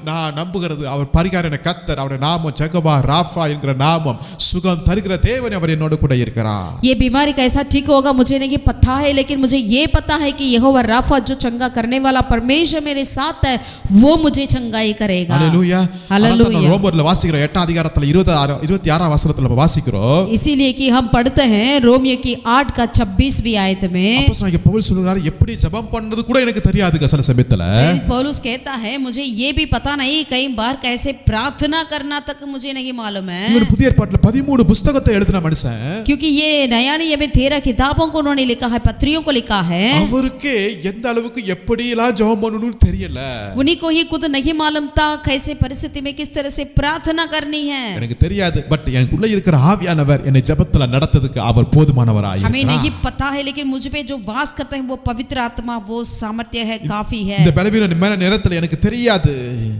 நான் நம்புகிறது அவர் பரிகாரன கர்த்தர், அவருடைய நாமம் யெகோவா ராஃபா என்கிற நாமம், சுகம் தருகிற தேவன் அவர் என்னோட கூட இருக்கிறார். ये बीमारी कैसा ठीक होगा मुझे नहीं पता है, लेकिन मुझे ये पता है कि यहोवा राफा जो चंगा करने वाला परमेश्वर मेरे साथ है, वो मुझे चंगाई करेगा. ஹalleluya. हालेलुया. ரோமர்ல வாசிக்கிறோம் 8 அதிகாரத்துல 26 வசனத்துல நம்ம வாசிக்கிறோம். इसीलिए कि हम पढ़ते हैं रोमियो की 8 का 26वीं आयत में அப்போஸ்தலனாகிய பவுல் சொல்றாரு எப்படி ஜெபம் பண்றது கூட எனக்கு தெரியாதுங்க சில சமயத்துல. पौलुस कहता है मुझे ये भी पता नहीं कई बार कैसे प्रार्थना करना तक मुझे नहीं मालूम है. இவர் புதிய ஏற்பாட்டுல 13 புத்தகத்தை எழுதின மனுஷன், क्योंकि ये नया नियम में 13 किताबों को उन्होंने लिखा है, पत्रियों को लिखा है. அவருக்கு எந்த அளவுக்கு எப்படி எல்லாம் ஜெபம் பண்ணணும்னு தெரியல. उन्हीं को ही खुद नहीं मालूम था कैसे परिस्थिति में किस तरह से प्रार्थना करनी है. எனக்கு தெரியாது, பட் எனக்குள்ள இருக்கிற ஆவியானவர் என்னை ஜெபத்துல நடத்துறதுக்கு அவர் போதுமானவராய் हमें இருக்கிறார். नहीं पता है, लेकिन मुझ पे जो वास करते हैं वो पवित्र आत्मा, वो सामर्थ्य है, काफी है. இந்த பலவீனம் மேல நேரத்துல எனக்கு தெரியாது,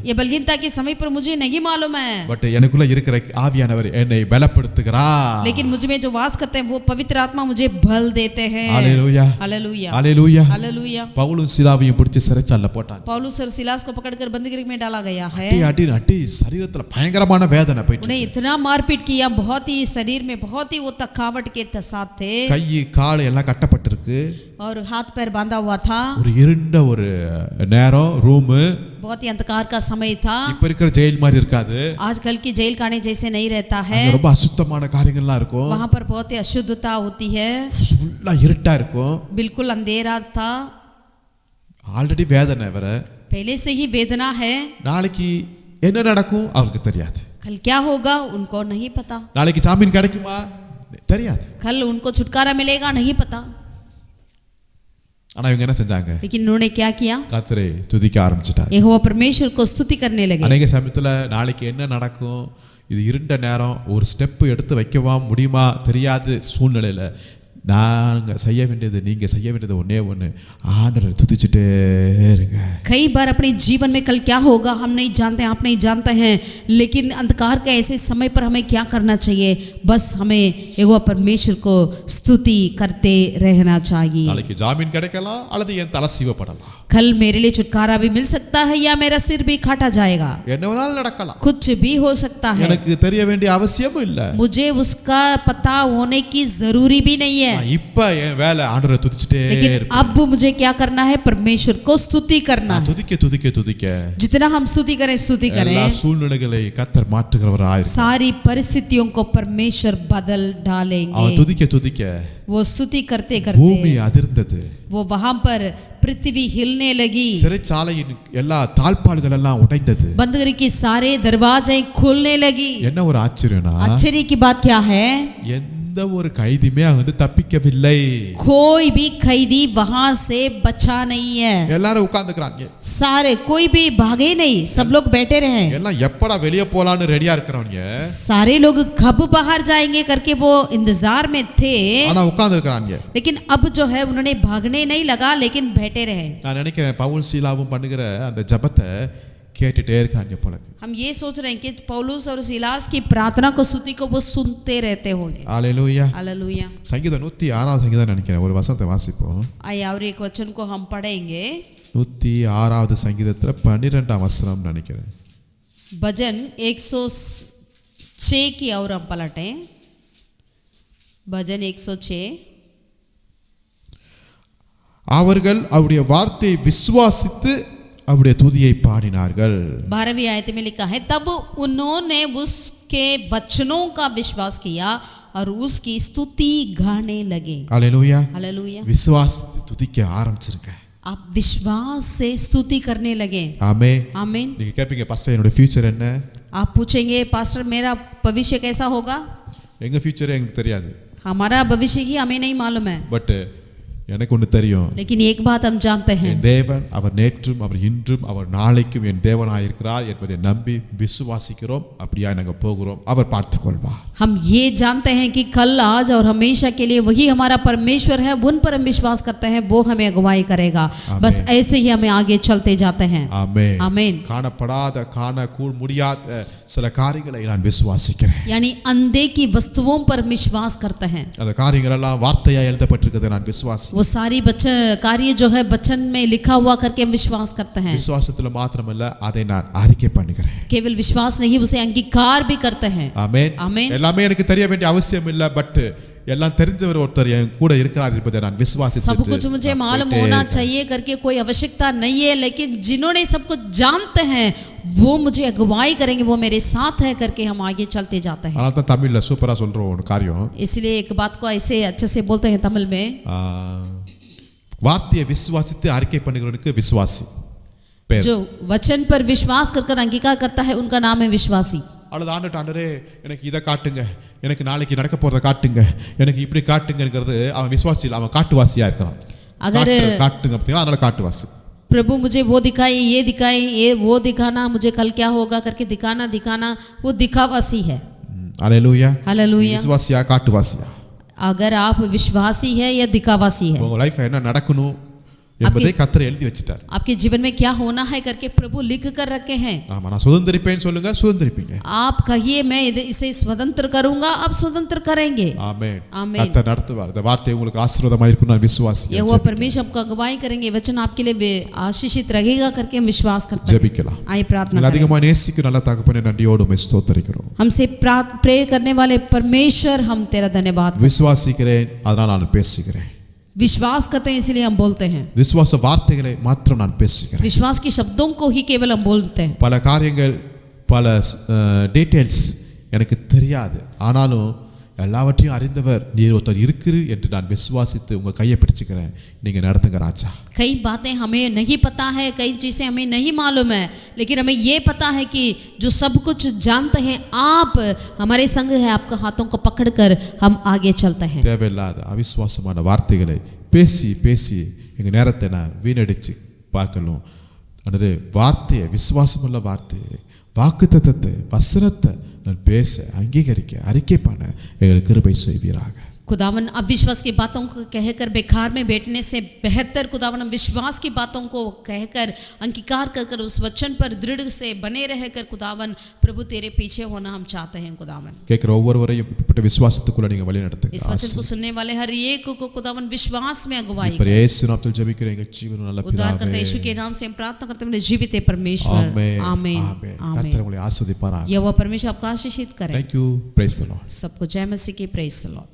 ये बलहीनता के समय पर मुझे नहीं मालूम है, பட் எனக்குள்ள இருக்கிற ஆவியானவர் என்னை பலப்படுத்துகிறார். लेकिन मुझ में जो वास करते हैं वो पवित्र आत्मा मुझे बल देते हैं. ஹalleluya. हालेलुया. ஹalleluya. हालेलुया. பவுலும் சீலாவையும் பிடிச்சு சிறைச்சாலைல போட்டாங்க. पौलुस और सिलास को पकड़कर बंदीगृह में डाला गया है. அடி சரீரத்துல பயங்கரமான வேதனை போயிட்டு, उन्हें इतना मारपीट किया, बहुत ही शरीर में बहुत ही वो थकावट के साथ थे, கை கால் எல்லாம் கட்டப்பட்டிருக்கு. और हाथ पैर बांधा हुआ था. ஒரு இருண்ட ஒரு நேரம், ரூம், बहुत ही अंधकार का समय था. இப்ப இருக்கிற ஜெயில் மாதிரி இருக்காது. आजकल की जेल खाने जैसे नहीं रहता है. அங்க ரொம்ப அசுத்தமான காரியங்கள்லாம் இருக்கும். वहाँ पर बहुत ही अशुद्धता होती है, ஃபுல்லா இருட்டா இருக்கும். बिल्कुल अंधेरा था. ஆல்ரெடி வேதனை வேற, पहले से ही वेदना है, நாளைக்கு என்ன நடக்கும் அவங்களுக்கு தெரியாது. कल क्या होगा उनको नहीं पता, நாளைக்கு ஜாமீன் கிடைக்குமா தெரியாது. कल उनको छुटकारा मिलेगा नहीं पता. ஆனா இவங்க என்ன செஞ்சாங்க? लेकिन उन्होंने क्या किया? கர்த்தரை துதிக்க ஆரம்பிச்சிட்டாங்க. यहोवा परमेश्वर को स्तुति करने लगे. அநேக சமயத்துல நாளைக்கு என்ன நடக்கும், இது இருண்ட நேரம், ஒரு ஸ்டெப் எடுத்து வைக்கவா முடியுமா தெரியாது சூழ்நிலையில நாங்க செய்ய வேண்டியது, நீங்க செய்ய வேண்டியது ஒண்ணே ஒண்ணு, ஆண்டவரை துதிச்சுட்டே இருங்க. कई बार अपने जीवन में कल क्या होगा हम नहीं जानते, आप नहीं जानते हैं, लेकिन अंधकार के ऐसे समय पर हमें क्या करना चाहिए? बस हमें यहोवा परमेश्वर को स्तुति करते रहना चाहिए. நாளைக்கு ஜாமீன் கிடைக்கலாம் அல்லது என் தலை சீவப்படலாம். कल मेरे लिए छुटकारा भी मिल सकता है या मेरा सिर भी काटा जाएगा. என்ன வேணாலும் நடக்கலாம். कुछ भी हो सकता है. எனக்கு தெரிய வேண்டிய அவசியமும் இல்ல. मुझे उसका पता होने की जरूरी भी नहीं है. இப்ப என் வேலை ஆண்டவரை துதிச்சுட்டே लेकिन இருப்பேன். अब मुझे क्या करना है? परमेश्वर को स्तुति करना है. துதிக்க துதிக்க துதிக்க जितना हम स्तुति करें எல்லா करें, சூழ்நிலைகளை கர்த்தர் மாற்றுகிறவராய் இருக்கிறார். सारी परिस्थितियों को परमेश्वर बदल डालेंगे. அவன் துதிக்க துதிக்க वो स्तुति करते பூமி करते அதிர்ந்தது. वो वहां पर पृथ्वी हिलने लगी. சிறைச்சாலையின் எல்லா தாழ்பாள்கள் எல்லாம் உடைந்தது. बंदर की सारे दरवाजे खुलने लगी. என்ன ஒரு ஆச்சரியம்னா, आश्चर्य की बात क्या है? எந்த ஒரு கைதியுமே அங்கிருந்து தப்பிக்கவில்லை. कोई भी कैदी वहां से बचा नहीं है. எல்லாரும் உட்கார்ந்துக்கறாங்க. सारे कोई भी भागे नहीं, सब लोग बैठे रहे. எல்லாம் எப்படா வெளிய போலாம்னு ரெடியா இருக்கறவங்க सारे लोग कब बाहर जाएंगे करके वो इंतजार में थे, ஆனா உட்கார்ந்துக்கறாங்க. लेकिन अब जो है उन्होंने भागने नहीं लगा, लेकिन बैठे रहे. நான் நினைக்கிறேன் பவுல் சீலாவும் பண்ணுகிற அந்த ஜெபத்தை கேட்டுட்டே இருக்காங்க போல. हम ये सोच रहे हैं कि पौलुस और सिलास की प्रार्थना को, स्तुति को वो सुनते रहते होंगे. ஹalleluya. हालेलुया. சங்கீதம் 106வது சங்கீதம் நினைக்கிறேன், ஒரு வசனத்தை வாசிப்போம். आइए और एक वचन को हम पढ़ेंगे. 106வது சங்கீதத்துல 12ஆம் வசனம் நினைக்கிறேன். भजन 106 की और हम पलटें. भजन 106. அவர்கள் அவருடைய வார்த்தையை விசுவாசித்து அவருடைய துதியை பாடினார்கள். 12वीं आयत में लिखा है, तब उन्होंने उसके वचनों का विश्वास किया और उसकी स्तुति गाने लगे. ஹalleluya. हालेलुया. விசுவாசித்து துதிக்க ஆரம்பிச்சிருங்க. आप विश्वास से स्तुति करने लगे. ஆமென். आमीन. நீங்க கேப்பீங்க, பாஸ்டர் என்னோட ஃபியூச்சர் என்ன? आप पूछेंगे, पास्टर मेरा भविष्य कैसा होगा? எங்க ஃபியூச்சரே எனக்கு தெரியாது. हमारा भविष्य ही हमें नहीं मालूम है, பட் எனக்கு ஒன்று தெரியும். लेकिन एक बात हम जानते हैं, என் தேவன் அவர் நேற்றும் அவர் இன்றும் அவர் நாளைக்கும் என் தேவனாயிருக்கிறார் என்பதை நம்பி விசுவாசிக்கிறோம். அப்படியா நாங்கள் போகிறோம், அவர் பார்த்துக்கொள்வார். हम ये जानते हैं कि कल आज और हमेशा के लिए वही हमारा परमेश्वर है, उन पर हम विश्वास करते हैं, वो हमें अगुवाई करेगा. बस ऐसे ही हमें आगे चलते जाते हैं. ஆமென். आमीन. காணப்படாத காண முடியாத சில காரியங்களை நான் விசுவாசிக்கிறேன். यानी अंधे की वस्तुओं पर विश्वास करते हैं. அந்த காரியங்கள் எல்லாம் வார்த்தையா எழுதப்பட்டிருக்கிறது நான் விசுவாசி. वो सारी कार्य जो है वचन में लिखा हुआ करके हम विश्वास करते हैं. விசுவாசத்துல மாத்திரமல்ல, அதை நான் அறிக்கை பண்ணுகிறேன். केवल विश्वास नहीं, उसे अंगीकार भी करते हैं. ஆமென். आमीन. எல்லாமே எனக்கு தெரிய வேண்டிய அவசியம் இல்ல, பட் எல்லாம் தெரிஞ்சவர் ஒருத்தர் என் கூட இருக்கிறார் என்பதை நான் விசுவாசித்து सब कुछ मुझे मालूम होना चाहिए करके कोई आवश्यकता नहीं है, लेकिन जिन्होंने सब कुछ जानते हैं वो मुझे अगुवाई करेंगे, वो मेरे साथ है करके हम आगे चलते जाते हैं. அதனால தான் தமிழ்ல சூப்பரா சொல்றோம் ஒரு காரியம். इसलिए एक बात को ऐसे अच्छे से बोलते हैं तमिल में, வார்த்தையை விசுவாசித்து அறிக்கை பண்ணுகிறவனுக்கு விசுவாசி பேர். जो वचन पर विश्वास कर अंगीकार करता है उनका नाम है विश्वासी. அல்லது ஆண்டவரே எனக்கு இதை காட்டுங்க, எனக்கு நாளைக்கு நடக்க போறதை காட்டுங்க, எனக்கு இப்படி காட்டுங்கிறது அவன் விசுவாசி இல்ல, அவன் காட்டுவாசியா இருக்கிறான். காட்டுங்க பார்த்தீங்களா, அதனால காட்டுவாசி. प्रभु मुझे वो दिखाए, ये दिखाए, ये वो दिखाना, मुझे कल क्या होगा करके दिखाना, वो दिखावासी है. हालेलुया. हालेलुया. விசுவாசியா காட்டுவாசியா? अगर आप विश्वासी है या दिखावासी है, உங்க லைஃப்ல என்ன நடக்கணும் என்பதை கர்த்தர் எழுதி வச்சிட்டார். आपके जीवन में क्या होना है करके प्रभु लिख कर रखे हैं. ஆமா, நான் சுதந்திரிப்பேன்னு சொல்லுங்க, சுதந்திரிப்பீங்க. आप कहिए मैं इसे स्वतंत्र करूंगा, आप स्वतंत्र करेंगे. ஆமென். आमीन. கர்த்தர் நடத்துவார். இந்த வார்த்தை உங்களுக்கு ஆசீர்வாதமா இருக்கும் நான் விசுவாசிக்கிறேன். यहोवा परमेश्वर आपको अगुवाई करेंगे, वचन आपके लिए आशीषित रहेगा करके हम विश्वास करते हैं. ஜெபிக்கலாம். आइए प्रार्थना நீங்கள் करें. அதிகமாக நேசிக்கும் நல்ல தகப்பனே, நன்றியோடு உம்மை ஸ்தோத்திரிக்கிறோம். हमसे प्रे करने वाले परमेश्वर हम तेरा धन्यवाद. விசுவாசிக்கிறேன், அதனால் நான் பேசுகிறேன். विश्वास करते हैं इसलिए हम बोलते हैं. விசுவாச வார்த்தைகளை மாத்திரம் நான் பேசுகிறேன். विश्वास के शब्दों को ही केवल हम बोलते हैं. பல காரியங்கள், பல டீடைல்ஸ் எனக்கு தெரியாது, ஆனாலும் எல்லாவற்றையும் அறிந்தவர் நீர் ஒருத்தர் இருக்கிறீர் என்று நான் விசுவாசித்து உங்க கையை பிடிச்சுக்கிறேன். நீங்க நடத்துங்க ராஜா. कई बातें हमें नहीं पता है, कई चीज़ें हमें नहीं मालूम है, लेकिन हमें ये पता है कि जो सब कुछ जानते हैं आप हमारे संग है. आपके हाथों को पकड़कर हम आगे चलते हैं. தேவையில்லாத அவிசுவாசமான வார்த்தைகளை பேசி பேசி எங்க நேரத்தை நான் வீணடிச்சு பார்க்கணும். அன்று வார்த்தையை, விசுவாசமுள்ள வார்த்தையை, வாக்குத்தத்தத்தை, வசனத்தை நான் பேச, அங்கீகரிக்க, அறிக்கை பண்ண எங்களுக்கு கிருபை செய்வீராக. खुदावन अविश्वास की बातों को कहकर बेकार में बैठने से बेहतर खुदावन हम विश्वास की बातों को कहकर अंगीकार कर कर उस वचन पर दृढ़ से बने रहकर खुदावन प्रभु तेरे पीछे होना हम चाहते हैं. खुदावन கேட்கிற ஒவ்வொருவரையும் இப்படிப்பட்ட விசுவாசத்துக்குள்ள நீங்க வழி நடத்துங்க. इस वचन को सुनने वाले हर एक को खुदावन विश्वास में अगुवाई पर यीशु नामத்தில் ஜெபிக்கிறேன் எங்கள் ஜீவனுள்ள நல்ல பிதாவே. उद्धारकर्ता यीशु के नाम से हम प्रार्थना करते हैं जीवित परमेश्वर. आमेन आमेन. கர்த்தர் உங்களை ஆசீர்வதிப்பாராக. यहोवा परमेश्वर आपको आशीषित करे. Thank you. Praise the Lord. सबको जय मसीह की. Praise the Lord.